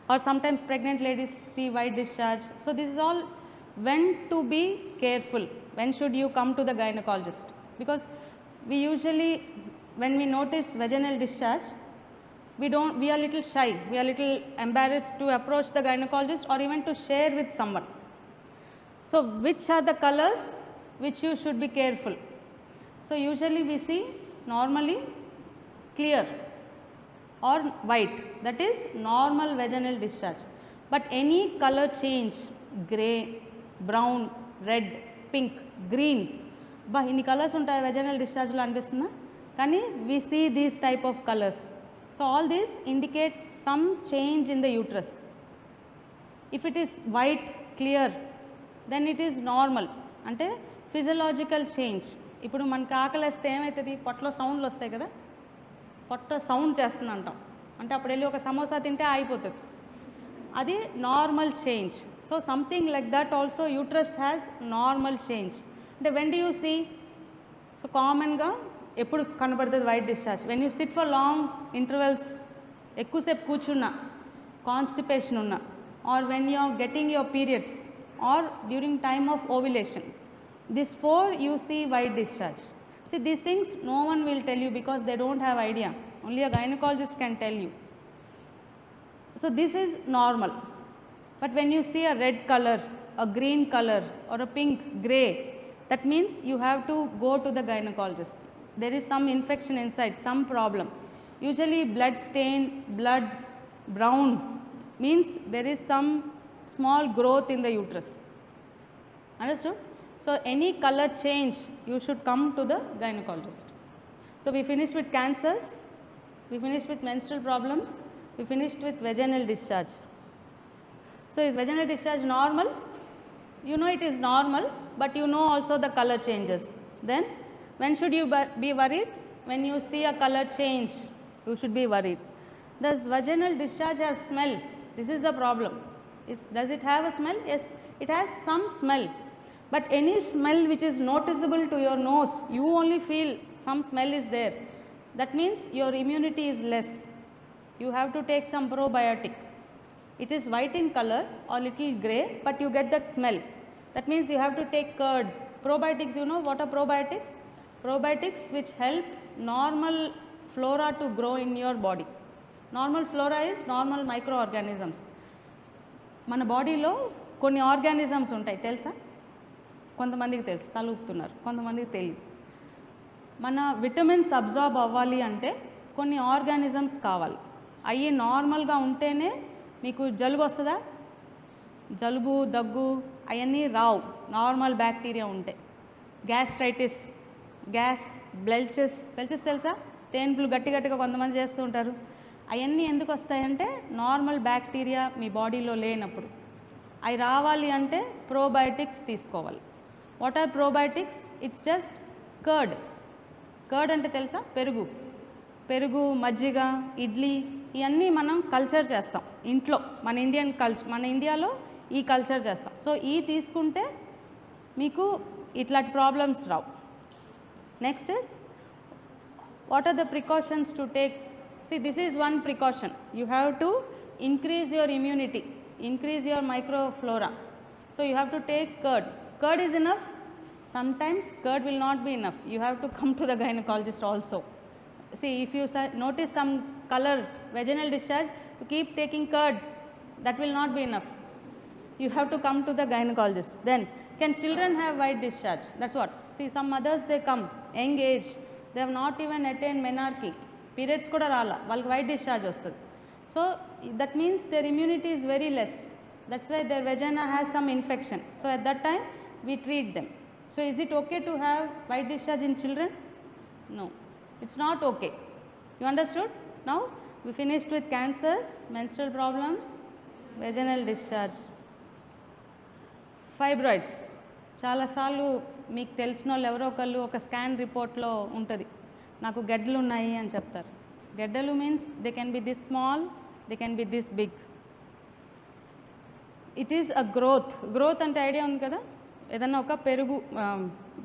or sometimes pregnant ladies see white discharge. So this is all when to be careful, when should you come to the gynecologist, because we usually when we notice vaginal discharge we are little shy, we are little embarrassed to approach the gynecologist or even to share with someone. So which are the colors which you should be careful? So usually we see normally clear or white, that is normal vaginal discharge. But any color change, grey, brown, red, pink, green, బా ఇన్ని colours ఉంటాయి vaginal డిశ్చార్జ్లో అనిపిస్తుందా? కానీ we see these type of colors. So all these indicate some change in the uterus. If it is white, clear, then it is normal, అంటే physiological change. ఇప్పుడు మనకి ఆకలిస్తే ఏమవుతుంది, పొట్టలో సౌండ్లు వస్తాయి కదా, పొట్ట సౌండ్ చేస్తుంది అంటాం, అంటే అప్పుడు వెళ్ళి ఒక సమోసా తింటే అయిపోతుంది, అది normal change. So something like that also uterus has normal change. అంటే when do you see? So కామన్గా ఎప్పుడు కనబడుతుంది white discharge? When you sit for long intervals, ఎక్కువసేపు కూర్చున్నా, కాన్స్టిపేషన్ ఉన్నా, or when you are getting your periods, or during time of ovulation, this 4 you see white discharge. See, these things no one will tell you because they don't have idea, only a gynecologist can tell you. So this is normal. But when you see a red color, a green color, or a pink, grey, that means you have to go to the gynecologist. There is some infection inside, some problem. Usually blood stain, blood brown means there is some small growth in the uterus. Understood? So any color change, you should come to the gynecologist. So we finished with cancers, we finished with menstrual problems, we finished with vaginal discharge. So is vaginal discharge normal? You know it is normal, but you know also the color changes. Then when should you be worried? When you see a color change, you should be worried. Does vaginal discharge have smell? This is the problem. Does it have a smell? Yes, it has some smell. But any smell which is noticeable to your nose, you only feel some smell is there. That means your immunity is less. you have to take some probiotic. It is white in color or little grey, but you get that smell. That means you have to take curd. Probiotics, you know what are probiotics? Probiotics which help normal flora to grow in your body. Normal flora is normal microorganisms. మన బాడీలో కొన్ని organisms ఉంటాయి తెలుసా? కొంతమందికి తెలుసు, తలూపుతున్నారు, కొంతమందికి తెలియదు. మన విటమిన్స్ అబ్జార్బ్ అవ్వాలి అంటే కొన్ని ఆర్గానిజమ్స్ కావాలి. అవి నార్మల్గా ఉంటేనే మీకు జలుబు వస్తుందా? జలుబు, దగ్గు అవన్నీ రావు నార్మల్ బ్యాక్టీరియా ఉంటే. గ్యాస్ట్రైటిస్, గ్యాస్, బెల్చెస్ తెలుసా? తేన్పులు గట్టిగా కొంతమంది చేస్తూ ఉంటారు. అవన్నీ ఎందుకు వస్తాయంటే నార్మల్ బ్యాక్టీరియా మీ బాడీలో లేనప్పుడు. అవి రావాలి అంటే ప్రోబయోటిక్స్ తీసుకోవాలి. What are probiotics? It's just curd. Curd అంటే తెలుసా? పెరుగు, మజ్జిగ, ఇడ్లీ ఇవన్నీ మనం కల్చర్ చేస్తాం ఇంట్లో. మన ఇండియాలో ఈ కల్చర్ చేస్తాం. సో ఈ తీసుకుంటే మీకు ఇట్లాంటి ప్రాబ్లమ్స్ రావు. Next is what are the precautions to take? See, this is one precaution. You have to increase your immunity, increase your microflora. So you have to take curd. Curd is enough. Sometimes curd will not be enough. You have to come to the gynecologist also. See, if you notice some color, vaginal discharge, you keep taking curd. That will not be enough. You have to come to the gynecologist. Then, can children have white discharge? That's what. See, some mothers, they come, young age, they have not even attained menarche. Periods కూడా రాలా, వాళ్ళకి white discharge వస్తుంది. So that means their immunity is very less. That's why their vagina has some infection. So at that time we treat them. So is it okay to have white discharge in children? No, it's not okay. You understood? Now we finished with cancers, menstrual problems, vaginal discharge. Fibroids చాలాసార్లు మీకు తెలిసిన వాళ్ళు ఎవరో ఒకళ్ళు ఒక scan రిపోర్ట్లో ఉంటుంది, నాకు గడ్డలు ఉన్నాయి అని చెప్తారు. గడ్డలు means they can be this small, they can be this big. It is a growth అంటే ఐడియా ఉంది కదా? ఏదన్నా ఒక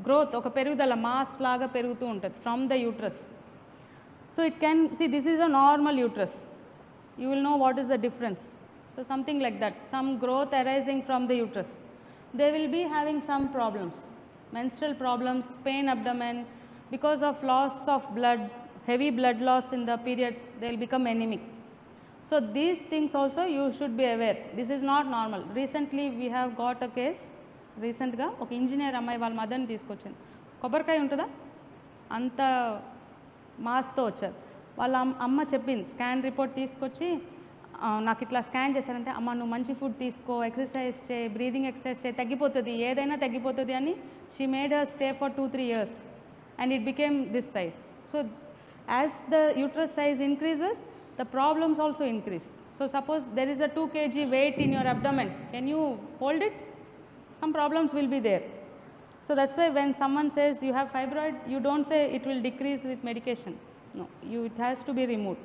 గ్రోత్, ఒక పెరుగుదల, మాస్ లాగా పెరుగుతూ ఉంటుంది from the uterus. So it can see this is a normal uterus. You will know what is the difference. So something like that, some growth arising from the uterus. They will be having some problems, menstrual problems, pain abdomen. Because of loss of blood, heavy blood loss in the periods, they will become anemic. So these things also you should be aware. This is not normal. Recently we have got a case. రీసెంట్గా ఒక engineer అమ్మాయి వాళ్ళ మదర్ని తీసుకొచ్చింది. కొబ్బరికాయ ఉంటుందా అంత మాస్తో వచ్చారు. వాళ్ళ అమ్మ చెప్పింది, స్కాన్ రిపోర్ట్ తీసుకొచ్చి నాకు ఇట్లా స్కాన్ చేశారంటే, అమ్మ నువ్వు మంచి ఫుడ్ తీసుకో, ఎక్సర్సైజ్ చేయి, బ్రీదింగ్ ఎక్సర్సైజ్ చేయి, తగ్గిపోతుంది, ఏదైనా తగ్గిపోతుంది అని. She made her stay for 2-3 years. And it became this size. So as the uterus size increases, the problems also increase. So suppose there is a 2 kg weight in your abdomen, can you hold it? Some problems will be there. So that's why when someone says you have fibroid, you don't say it will decrease with medication. No, it has to be removed.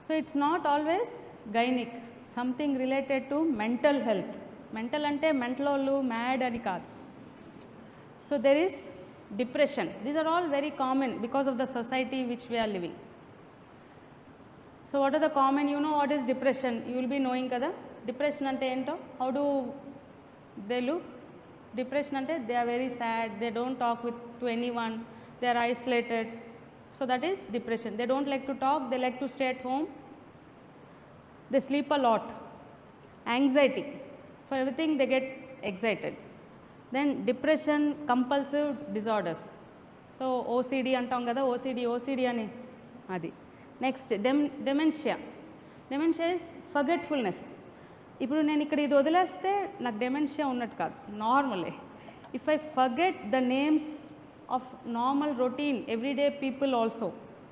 So it's not always gynec, something related to mental health. Mental ante mental mad ani kaadu. So there is depression. These are all very common because of the society which we are living. So what are the common, you know what is depression? You will be knowing kada. Depression ante ento? How do they look? Depression ante they are very sad, they don't talk to anyone, they are isolated. So that is depression. They don't like to talk, they like to stay at home. They sleep a lot. Anxiety. For everything they get excited. Then depression, compulsive disorders. So OCD అంటాం కదా, OCD అని అది. Next dementia. Dementia is forgetfulness. ఇప్పుడు నేను ఇక్కడ ఇది వదిలేస్తే నాకు డెమెన్షియా ఉన్నట్టు కాదు, నార్మలే. If I forget the names of normal routine everyday people also,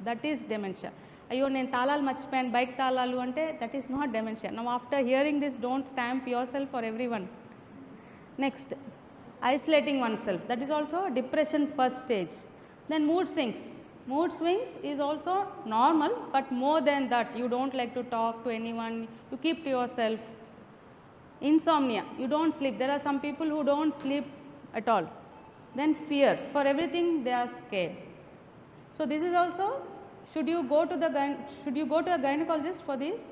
that is dementia. అయ్యో నేను తాళాలు మర్చిపోయాను, బైక్ తాళాలు అంటే that is not dementia. Now after hearing this don't stamp your self for every one. Next isolating oneself, that is also depression first stage. Then mood swings is also normal, but more than that, you don't like to talk to anyone, you keep to yourself. Insomnia, you don't sleep. There are some people who don't sleep at all. Then fear, for everything they are scared. So this is also Should you go to a gynecologist for this?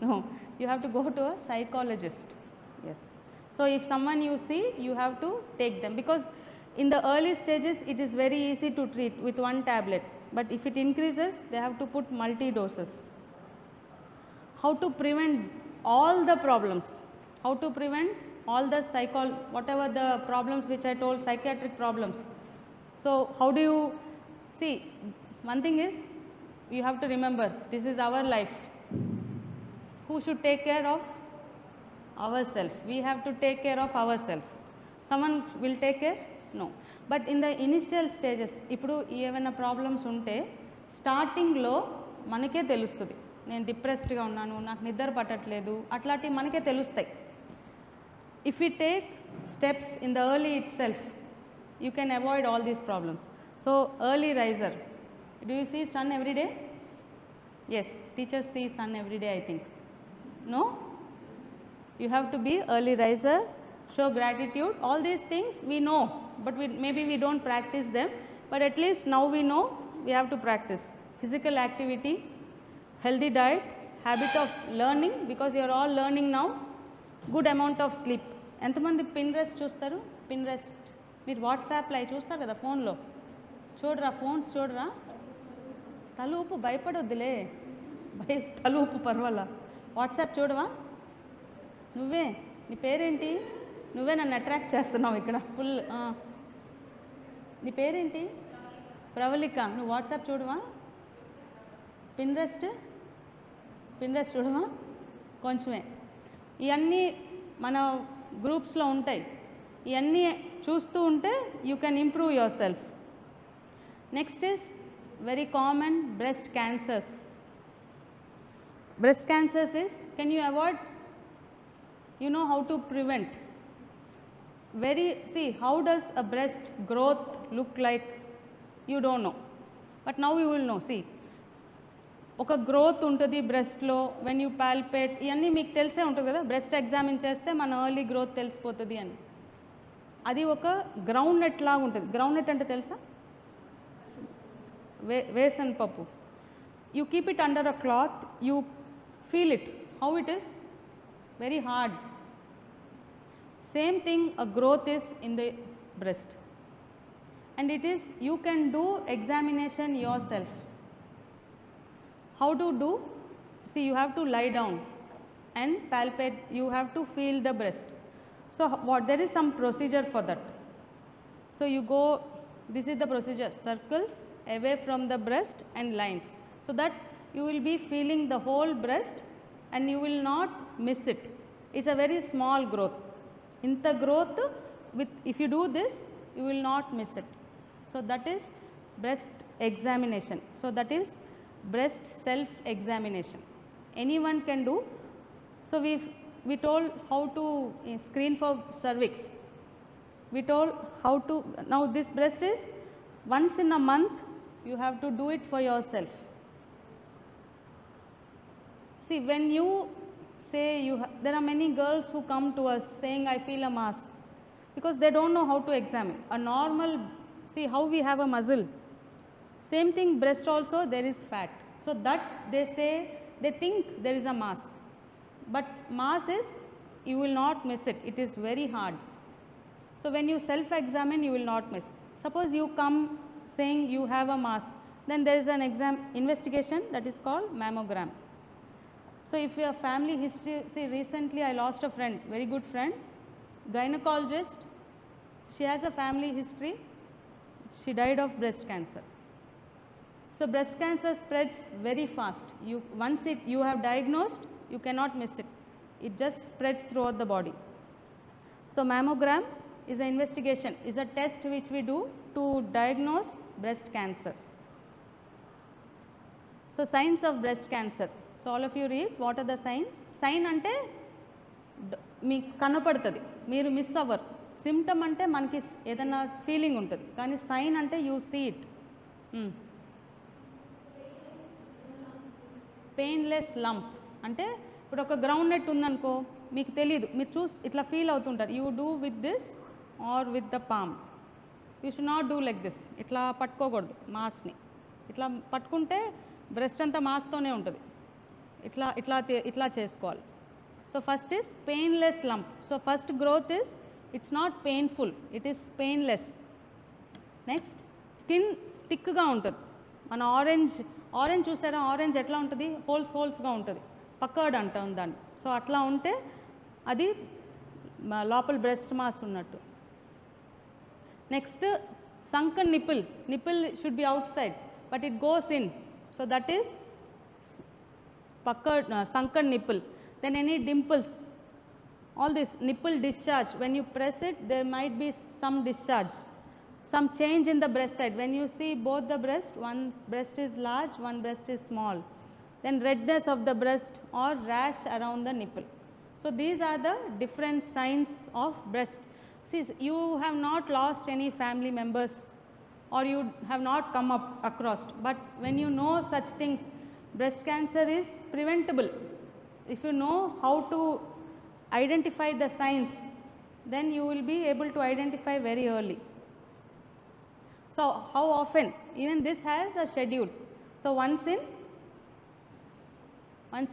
No, you have to go to a psychologist. Yes. So if someone you see, you have to take them, because in the early stages it is very easy to treat with one tablet, but if it increases they have to put multi doses. How to prevent all the problems? How to prevent all the whatever the problems which I told, psychiatric problems? So how do you see? One thing is, you have to remember, this is our life. Who should take care of? Ourselves. We have to take care of ourselves. Someone will take care? No. But in the initial stages, ఇప్పుడు ఏమైనా problems ఉంటే స్టార్టింగ్లో మనకే తెలుస్తుంది. నేను డిప్రెస్డ్గా ఉన్నాను, నాకు నిద్ర పట్టట్లేదు, అట్లాంటివి మనకే తెలుస్తాయి. If we take steps in the early itself, you can avoid all these problems. So early riser. Do you see sun every day? Yes, teachers see sun every day, I think. No? You have to be early riser, show gratitude. All these things we know, but maybe we don't practice them. But at least now we know we have to practice. Physical activity, healthy diet, habit of learning, because you are all learning now. Good amount of sleep. ఎంతమంది pin rest చూస్తారు? Pin rest మీరు వాట్సాప్లో అవి చూస్తారు కదా, ఫోన్లో చూడరా, phones చూడరా. తలూపు భయపడొద్దులే, తలూపు పర్వాలా. వాట్సాప్ చూడవా? నువ్వే, నీ పేరేంటి? నువ్వే నన్ను అట్రాక్ట్ చేస్తున్నావు ఇక్కడ ఫుల్. నీ పేరేంటి? ప్రవళిక. నువ్వు వాట్సాప్ చూడవా? పిన్ రెస్ట్ చూడవా? కొంచెమే. ఇవన్నీ మన గ్రూప్స్లో ఉంటాయి. ఇవన్నీ చూస్తూ ఉంటే you can improve your self. Next is very common breast cancers. Breast cancers is, can you avoid? You know how to prevent. See, how does a breast growth look like? You don't know, but now you will know. See, ఒక growth ఉంటుంది బ్రెస్ట్లో. When you palpate, ఇవన్నీ మీకు తెలిసే ఉంటుంది కదా. Breast examine చేస్తే మన early growth తెలిసిపోతుంది అని. అది ఒక గ్రౌండ్ నెట్ లాగా ఉంటుంది. గ్రౌండ్ నెట్ అంటే తెలుసా? వేసన్ పప్పు. You keep it under a cloth, you feel it, how it is? Very hard. Same thing, a growth is in the breast, and it is, you can do examination yourself. How to do? See, you have to lie down and palpate, you have to feel the breast. So there is some procedure for that. So you go, this is the procedure, circles away from the breast and lines, so that you will be feeling the whole breast and you will not miss it. It's a very small growth. Inta growth, if you do this, you will not miss it. So that is breast examination. So that is breast self examination. Anyone can do. So we told how to screen for cervix. We told how to, now this breast is once in a month you have to do it for yourself. See, when you say there are many girls who come to us saying I feel a mass, because they don't know how to examine. A normal, see how we have a muscle, same thing breast also there is fat. So that they say, they think there is a mass, but mass is, you will not miss it. It is very hard. So when you self examine you will not miss. Suppose you come saying you have a mass, then there is an investigation that is called mammogram. So if your family history, see recently I lost a friend, very good friend, gynecologist, she has a family history, she died of breast cancer. So breast cancer spreads very fast. Once you have diagnosed, you cannot miss it. It just spreads throughout the body. So mammogram is an investigation, is a test which we do to diagnose breast cancer. So signs of breast cancer. So all of you read, what are the signs? Sign అంటే మీకు కనపడుతుంది, మీరు miss అవ్వరు. Symptom అంటే మనకి ఏదైనా feeling ఉంటుంది, కానీ సైన్ అంటే you see it. Painless lump అంటే ఇప్పుడు ఒక గ్రౌండ్ నెట్ ఉందనుకో, మీకు తెలియదు, మీరు ఇట్లా ఫీల్ అవుతుంటారు. You do with this or with the palm. You should not do like this. ఇట్లా పట్టుకోకూడదు మాస్ని. ఇట్లా పట్టుకుంటే బ్రెస్ట్ అంతా మాస్తోనే ఉంటుంది. ఇట్లా చేసుకోవాలి. So first is painless lump. So first growth is it's not painful, it is painless. Next skin థిక్గా ఉంటుంది. మన ఆరెంజ్ చూసారా, ఆరెంజ్ ఎట్లా ఉంటుంది, హోల్స్గా ఉంటుంది, పక్కర్డ్ అంటాం దాన్ని. సో అట్లా ఉంటే అది లోపల బ్రెస్ట్ మాస్ ఉన్నట్టు. Next sunken nipple should be outside but it goes in, so that is puckered sunken nipple. Then any dimples, all this nipple discharge, when you press it there might be some discharge, some change in the breast side. When you see both the breast, one breast is large, one breast is small. Then redness of the breast or rash around the nipple. So these are the different signs of breast. See, you have not lost any family members or you have not come up across, but when you know such things, breast cancer is preventable. If you know how to identify the signs, then you will be able to identify very early. So how often? Even this has a schedule. So once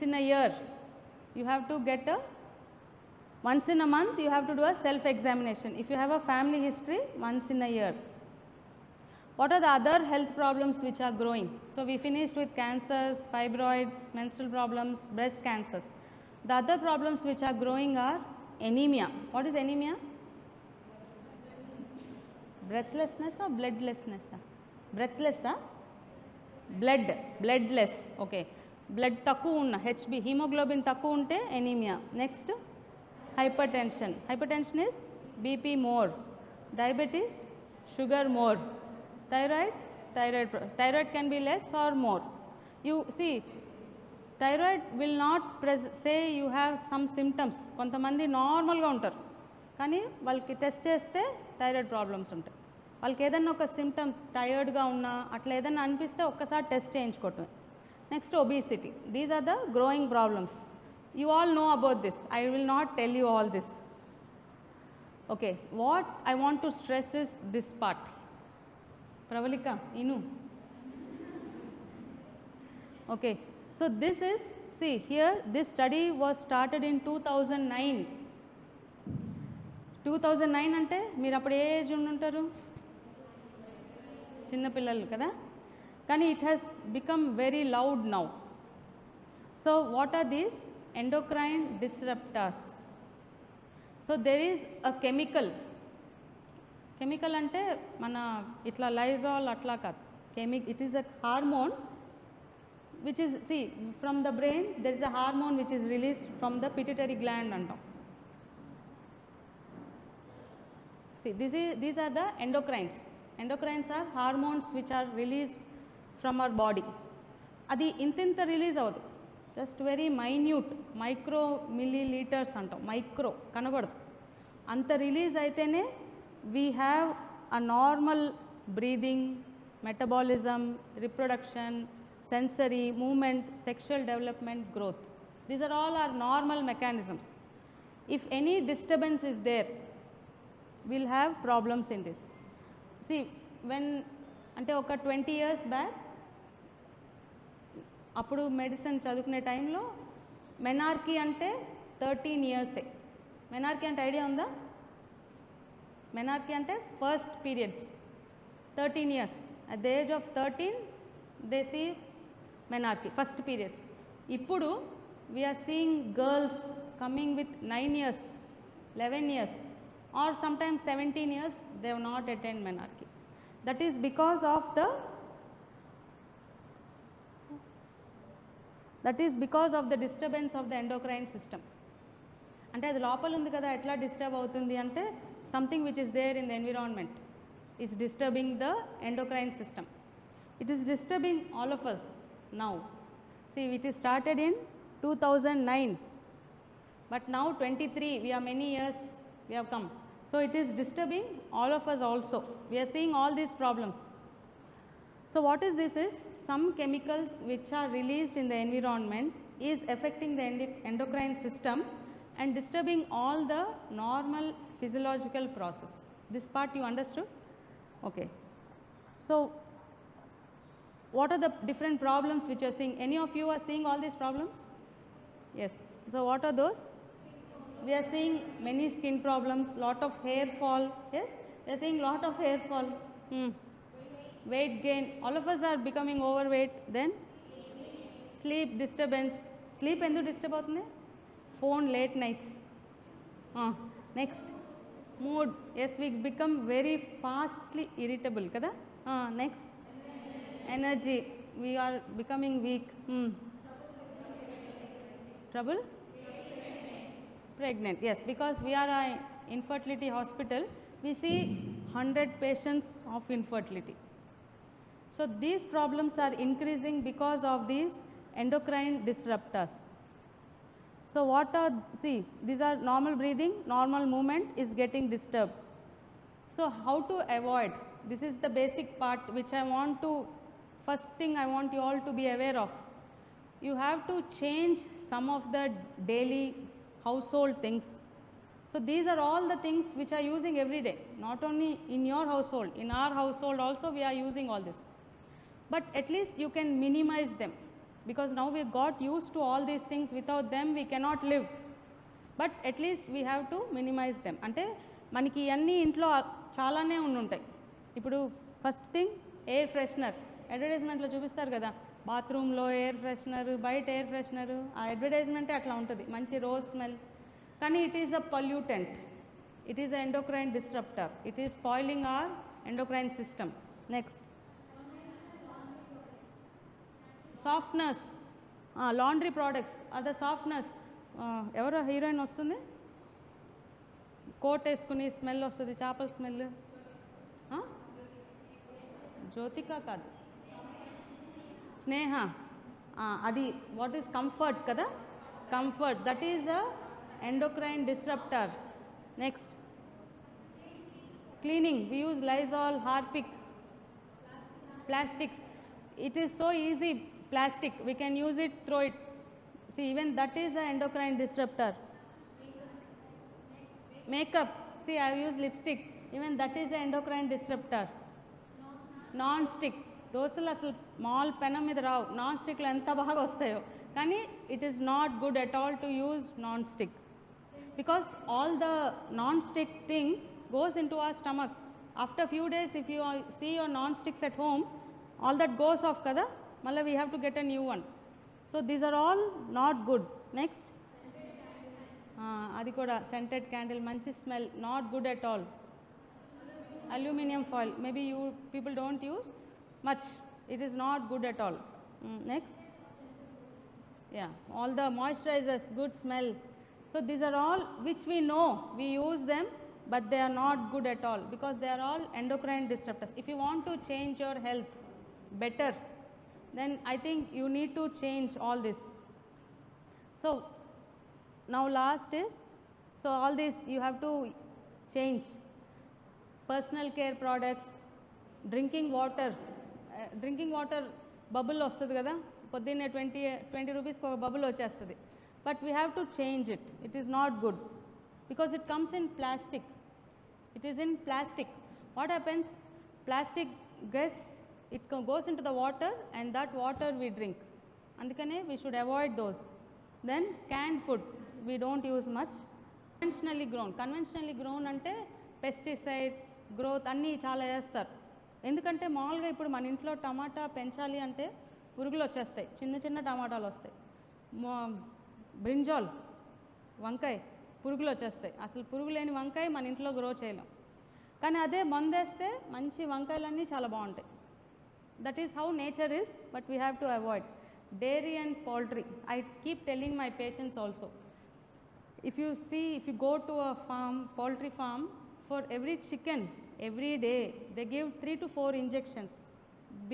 in a year you have to get a, once in a month you have to do a self examination. If you have a family history, once in a year. What are the other health problems which are growing? So we finished with cancers, fibroids, menstrual problems, breast cancers. The other problems which are growing are anemia. What is anemia? Breathlessness or bloodlessness? Breathless, bloodless. Okay. Blood తక్కువ ఉన్న, HB, hemoglobin తక్కువ ఉంటే anemia. Next hypertension is BP more, diabetes sugar more, thyroid can be less or more. You see, thyroid will not say you have some symptoms. కొంతమంది నార్మల్గా ఉంటారు కానీ వాళ్ళకి test చేస్తే థైరాయిడ్ ప్రాబ్లమ్స్ ఉంటాయి. వాళ్ళకి ఏదైనా ఒక సిమ్టమ్ టైర్డ్గా ఉన్నా అట్లా ఏదైనా అనిపిస్తే ఒక్కసారి టెస్ట్ చేయించుకోవటమే. Next obesity. These are the growing problems. You all know about this. I will not tell you all this. Okay, what I want to stress is this part. Pravalika, Inu. Okay, so this is, see here, this study was started in 2009. 2009 అంటే మీరు అప్పుడు ఏ age ఉండుంటారు, చిన్నపిల్లలు కదా. కానీ it has become very loud now. So what are these? Endocrine disruptors. So there is a chemical అంటే మన ఇట్లా లైజాల్ అట్లా కాదు, it is a hormone which is, see, from the brain there is a hormone which is released from the pituitary gland antam. See, these are the endocrines. Endocrines are hormones which are released from our body. అది ఇంత release అవ్వదు, just very minute, micro millilitres అంటాం, micro కనబడదు. అంత release అయితేనే we have a normal breathing, metabolism, reproduction, sensory, movement, sexual development, growth. These are all our normal mechanisms. If any disturbance is there, we'll have problems in this. See, when అంటే ఒక 20 years back అప్పుడు medicine చదువుకునే టైంలో menarche అంటే 13 years. Menarche అంటే idea ఉందా? Menarche అంటే first periods 13 years. At the age of 13 they see menarche, first periods. ఇప్పుడు we're seeing girls coming with 9 years, 11 years or sometimes 17 years, they have not attained menarche. That is because of the disturbance of the endocrine system. అంటే అది లోపల ఉంది కదా, ఎట్లా disturb అవుతుంది అంటే something which is there in the environment is disturbing the endocrine system. It is disturbing all of us now. See, it is started in 2009 but now 23, we are many years we have come. So it is disturbing all of us also. We are seeing all these problems. So what is this is, some chemicals which are released in the environment is affecting the endocrine system and disturbing all the normal physiological process. This part you understood? Okay. So what are the different problems which you are seeing? Any of you are seeing all these problems? Yes. So what are those? We are seeing many skin problems, lot of hair fall. Yes, we are seeing lot of hair fall. Weight gain. All of us are becoming overweight. Then sleep disturbance. Sleep endu disturb avutundi? Phone late nights. Next, mood. Yes, we become very fastly irritable kada. Next, energy. We are becoming weak. Trouble? Pregnant. Yes, because we are an infertility hospital, we see 100 patients of infertility. So these problems are increasing because of these endocrine disruptors. So what are, see, these are normal breathing, normal movement is getting disturbed. So how to avoid? This is the basic part which I want to, first thing I want you all to be aware of. You have to change some of the daily household things. So these are all the things which are using every day, not only in your household, in our household also we are using all this. But at least you can minimize them, because now we got used to all these things, without them we cannot live. But at least we have to minimize them. అంటే మనకి అన్ని ఇంట్లో చాలానే ఉండుంటాయి. ఇప్పుడు first thing air freshener, అడ్వర్టైజ్మెంట్లో చూపిస్తారు కదా, బాత్రూంలో ఎయిర్ ఫ్రెషనర్, బయట ఎయిర్ ఫ్రెషనర్, ఆ అడ్వర్టైజ్మెంటే అట్లా ఉంటుంది, మంచి రోజ్ స్మెల్. కానీ it is a pollutant, it is a endocrine disruptor, it is spoiling our endocrine system. Next, softeners, laundry products are the softeners. ఎవరో హీరోయిన్ వస్తుంది, కోట్ వేసుకుని స్మెల్ వస్తుంది, చేపల స్మెల్. జ్యోతిక కాదు, స్నేహ. అది వాట్ ఈస్ కంఫర్ట్ కదా, Comfort, that is a endocrine disruptor. Next, cleaning, we use Lysol, Harpic. Plastics, it is so easy, plastic, we can use it, throw it. See, even that is an endocrine disruptor. Makeup, see, I use lipstick, even that is an endocrine disruptor. Non-stick, దోశలు అసలు mall పెనం మీద రావు, non స్టిక్లో ఎంత బాగా వస్తాయో, కానీ it is not good at all to use non stick, because all the non stick thing goes into our stomach. After few days, if you see your non-sticks at home, all that goes off kada, malla we have to get a new one. So these are all not good. Next, adi kuda scented candle, manchi smell, not good at all. Aluminium foil, maybe you people don't use much, it is not good at all. Next, yeah, all the moisturizers, good smell. So these are all which we know, we use them, but they are not good at all, because they are all endocrine disruptors. If you want to change your health better, then I think you need to change all this. So now last is, so all this you have to change. Personal care products, drinking water, bubble వస్తుంది కదా, పొద్దున్నే 20 రూపీస్కి ఒక bubble వచ్చేస్తుంది, but we have to change it. It is not good, because it comes in plastic. It is in plastic. What happens? Plastic gets, it goes into the water, and that water we drink. Andukane we should avoid those. Then canned food we don't use much. Conventionally grown ante pesticides, growth అన్నీ చాలా చేస్తారు. ఎందుకంటే మామూలుగా ఇప్పుడు మన ఇంట్లో టమాటా పెంచాలి అంటే పురుగులు వచ్చేస్తాయి, చిన్న చిన్న టమాటాలు వస్తాయి. బ్రింజాల్, వంకాయ, పురుగులు వచ్చేస్తాయి. అసలు పురుగు లేని వంకాయ మన ఇంట్లో గ్రో చేయలేం, కానీ అదే మందేస్తే మంచి వంకాయలన్నీ చాలా బాగుంటాయి. That is how nature is, but we have to avoid. Dairy and poultry, I keep telling my patients also, if you go to a farm, poultry farm, for every chicken every day they give 3 to 4 injections,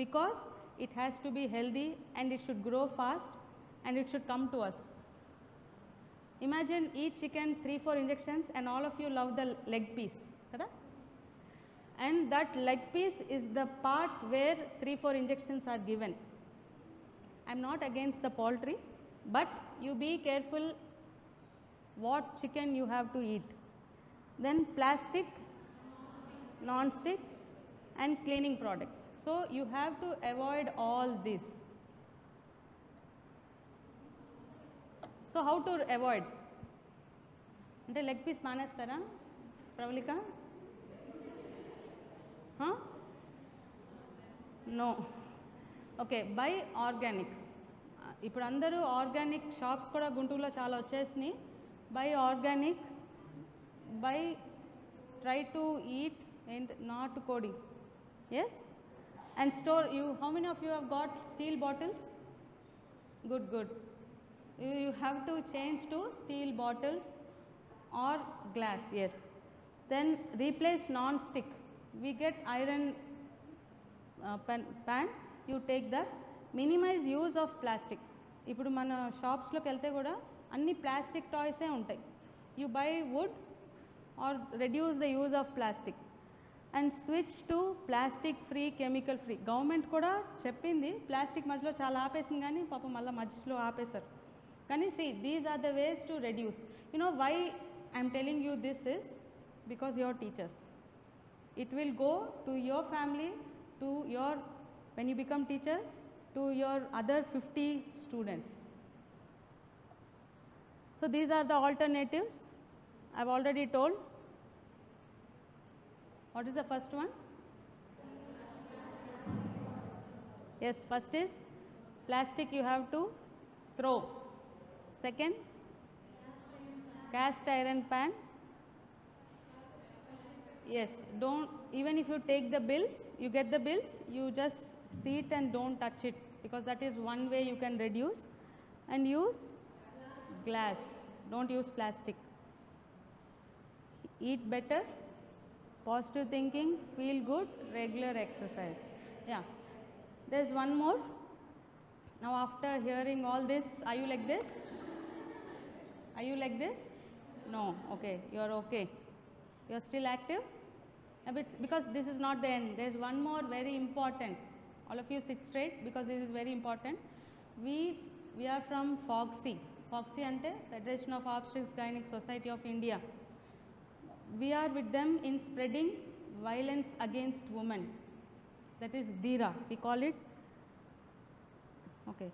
because it has to be healthy and it should grow fast and it should come to us. Imagine each chicken 3-4 injections, and all of you love the leg piece kada, and that leg piece is the part where 3-4 injections are given. I am not against the poultry, but you be careful what chicken you have to eat. Then plastic, non-stick and cleaning products. So So you have to avoid all this. So how to avoid? అంటే leg piece మానేస్తారా Pravalika? No. Okay, buy organic. ఇప్పుడు అందరూ organic shops కూడా గుంటూరులో చాలా వచ్చేసినాయి. Buy organic, buy try to eat and not కోడి. Yes? And store, how many of you have got steel bottles? Good. You have to change to steel bottles or glass. Yes. Then replace non-stick. We get iron pan, you take that. Minimize use of plastic. ఇప్పుడు మన షాప్స్లోకి వెళ్తే కూడా అన్ని plastic టాయ్సే ఉంటాయి. You buy wood or reduce the use of plastic. And switch to plastic free, chemical free. Government కూడా చెప్పింది, plastic మధ్యలో చాలా ఆపేసింది కానీ పాపం మళ్ళీ మధ్యలో ఆపేశారు. కానీ these are the ways to reduce. You know why I am telling you this is because you are teachers. It will go to your family, to your, when you become teachers, to your other 50 students. So these are the alternatives I have already told. What is the first one? Yes, first is plastic you have to throw. Second, cast iron pan. Yes, don't, even if you take the bills, you get the bills, you just see it and don't touch it, because that is one way you can reduce. And use glass, don't use plastic. Eat better, positive thinking, feel good, regular exercise. Yeah, there's one more. Now after hearing all this, are you like this? Are you like this? No. Okay, you're okay. You're still active? Because this is not the end. There's one more very important. All of you sit straight because this is very important. We are from FOGSI. FOGSI ante Federation of Obstetrics Gynec Society of India. We are with them in spreading violence against women. That is DIRA. We call it. Okay.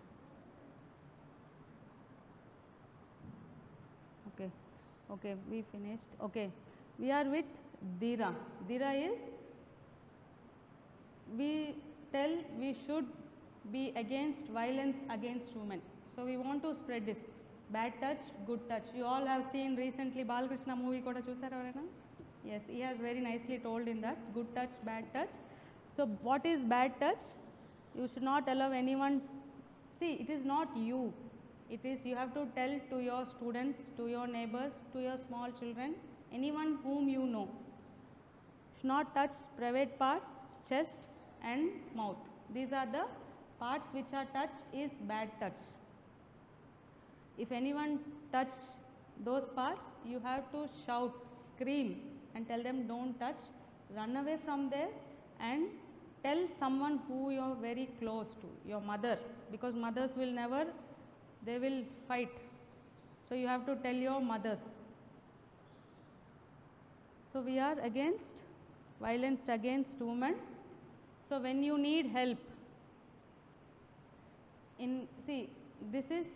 We finished. Okay. We are with DIRA. DIRA is, we tell we should be against violence against women. So we want to spread this. Bad touch, good touch. You all have seen recently Balakrishna movie koda chusara evarana? Yes, he has very nicely told in that. Good touch, bad touch. So what is bad touch? You should not allow anyone. See, it is not you. It is, you have to tell to your students, to your neighbors, to your small children, anyone whom you know. Should not touch private parts, chest and mouth. These are the parts which are touched is bad touch. If anyone touch those parts, you have to shout, scream and tell them don't touch, run away from there and tell someone who you are very close to, your mother, because mothers will never, they will fight. So you have to tell your mothers. So we are against violence against women. So when you need help, this is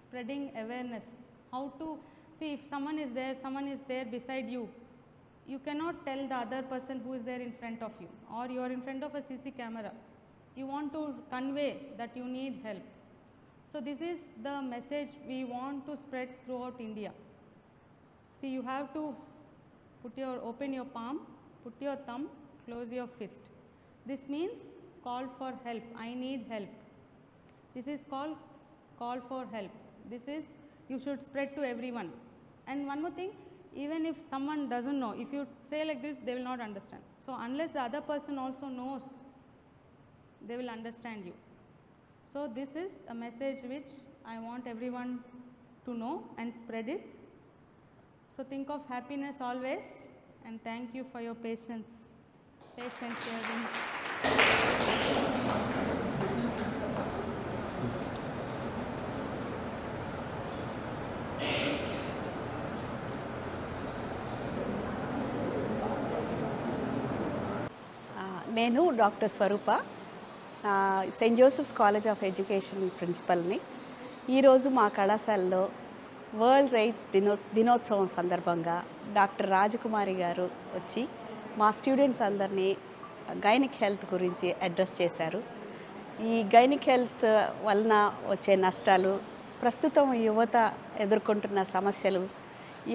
spreading awareness. How to, if someone is there beside you, you cannot tell the other person who is there in front of you, or you are in front of a CC camera. You want to convey that you need help. So this is the message we want to spread throughout India. You have to open your palm, put your thumb, close your fist. This means call for help. I need help. This is called call for help. This is, you should spread to everyone. And one more thing, even if someone doesn't know, if you say like this, they will not understand. So unless the other person also knows, they will understand you. So this is a message which I want everyone to know and spread it. So think of happiness always, and thank you for your patience. Hearing. నేను doctor Swaroopa, Saint Joseph's College of Education ప్రిన్సిపల్ని. ఈరోజు మా కళాశాలలో world AIDS దినోత్సవం సందర్భంగా doctor రాజకుమారి గారు వచ్చి మా స్టూడెంట్స్ అందరినీ గైనిక్ హెల్త్ గురించి అడ్రస్ చేశారు. ఈ గైనిక్ హెల్త్ వలన వచ్చే నష్టాలు, ప్రస్తుతం యువత ఎదుర్కొంటున్న సమస్యలు,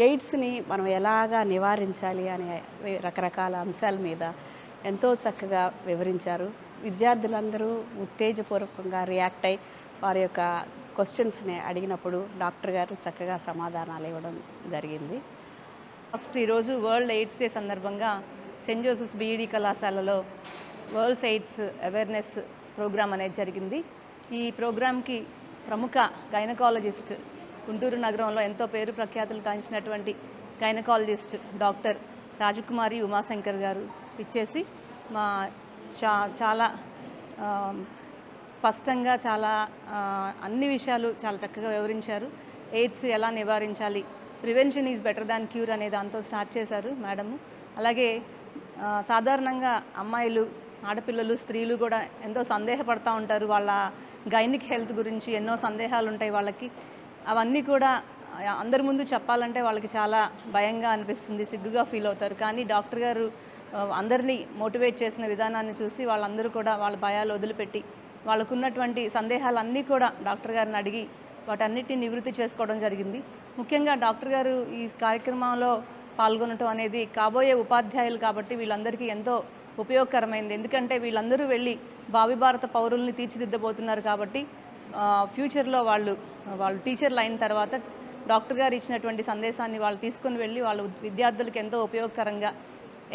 ఎయిడ్స్ని మనం ఎలాగా నివారించాలి అనే రకరకాల అంశాల మీద ఎంతో చక్కగా వివరించారు. విద్యార్థులందరూ ఉత్తేజపూర్వకంగా రియాక్ట్ అయ్యి వారి యొక్క క్వశ్చన్స్ని అడిగినప్పుడు డాక్టర్ గారు చక్కగా సమాధానాలు ఇవ్వడం జరిగింది. ఫస్ట్ ఈరోజు వరల్డ్ ఎయిడ్స్ డే సందర్భంగా సెయింట్ జోసెఫ్స్ బీఈడీ కళాశాలలో వరల్డ్స్ ఎయిడ్స్ అవేర్నెస్ ప్రోగ్రామ్ అనేది జరిగింది. ఈ ప్రోగ్రామ్కి ప్రముఖ గైనకాలజిస్ట్, గుంటూరు నగరంలో ఎంతో పేరు ప్రఖ్యాతులు గాంచినటువంటి గైనకాలజిస్ట్ డాక్టర్ రాజకుమారి ఉమాశంకర్ గారు ఇచ్చేసి మా చాలా స్పష్టంగా అన్ని విషయాలు చాలా చక్కగా వివరించారు. ఎయిడ్స్ ఎలా నివారించాలి, prevention is better than cure అనే దాంతో స్టార్ట్ చేశారు మేడము. అలాగే సాధారణంగా అమ్మాయిలు, ఆడపిల్లలు, స్త్రీలు కూడా ఎంతో సందేహపడుతూ ఉంటారు. వాళ్ళ గైనిక్ హెల్త్ గురించి ఎన్నో సందేహాలు ఉంటాయి వాళ్ళకి. అవన్నీ కూడా అందరి ముందు చెప్పాలంటే వాళ్ళకి చాలా భయంగా అనిపిస్తుంది, సిగ్గుగా ఫీల్ అవుతారు. కానీ డాక్టర్ గారు అందరినీ మోటివేట్ చేసిన విధానాన్ని చూసి వాళ్ళందరూ కూడా వాళ్ళ భయాలు వదిలిపెట్టి వాళ్ళకున్నటువంటి సందేహాలన్నీ కూడా డాక్టర్ గారిని అడిగి వాటన్నిటిని నివృత్తి చేసుకోవడం జరిగింది. ముఖ్యంగా డాక్టర్ గారు ఈ కార్యక్రమంలో పాల్గొనడం అనేది కాబోయే ఉపాధ్యాయులు కాబట్టి వీళ్ళందరికీ ఎంతో ఉపయోగకరమైంది. ఎందుకంటే వీళ్ళందరూ వెళ్ళి భావి భారత పౌరుల్ని తీర్చిదిద్దబోతున్నారు కాబట్టి ఫ్యూచర్లో వాళ్ళు టీచర్లు అయిన తర్వాత డాక్టర్ గారు ఇచ్చినటువంటి సందేశాన్ని వాళ్ళు తీసుకుని వెళ్ళి వాళ్ళ విద్యార్థులకు ఎంతో ఉపయోగకరంగా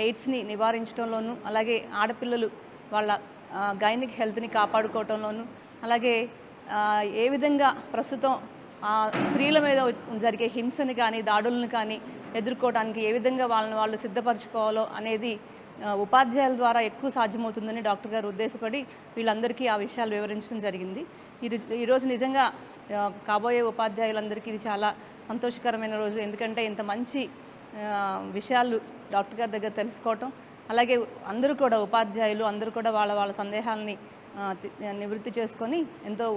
ఎయిడ్స్ని నివారించడంలోనూ, అలాగే ఆడపిల్లలు వాళ్ళ గైనిక్ హెల్త్ని కాపాడుకోవటంలోనూ, అలాగే ఏ విధంగా ప్రస్తుతం స్త్రీల మీద జరిగే హింసని కానీ దాడులను కానీ ఎదుర్కోవడానికి ఏ విధంగా వాళ్ళు సిద్ధపరచుకోవాలో అనేది ఉపాధ్యాయుల ద్వారా ఎక్కువ సాధ్యమవుతుందని డాక్టర్ గారు ఉద్దేశపడి వీళ్ళందరికీ ఆ విషయాలు వివరించడం జరిగింది. ఈరోజు నిజంగా కాబోయే ఉపాధ్యాయులందరికీ ఇది చాలా సంతోషకరమైన రోజు. ఎందుకంటే ఇంత మంచి విషయాలు డాక్టర్ గారి దగ్గర తెలుసుకోవటం, అలాగే అందరూ కూడా ఉపాధ్యాయులు అందరూ కూడా వాళ్ళ సందేహాలని నివృత్తి చేసుకొని ఎంతో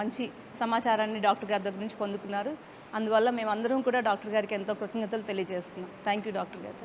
మంచి సమాచారాన్ని డాక్టర్ గారి దగ్గర నుంచి పొందుతున్నారు. అందువల్ల మేమందరం కూడా డాక్టర్ గారికి ఎంతో కృతజ్ఞతలు తెలియజేస్తున్నాం. థ్యాంక్ యూ డాక్టర్ గారు.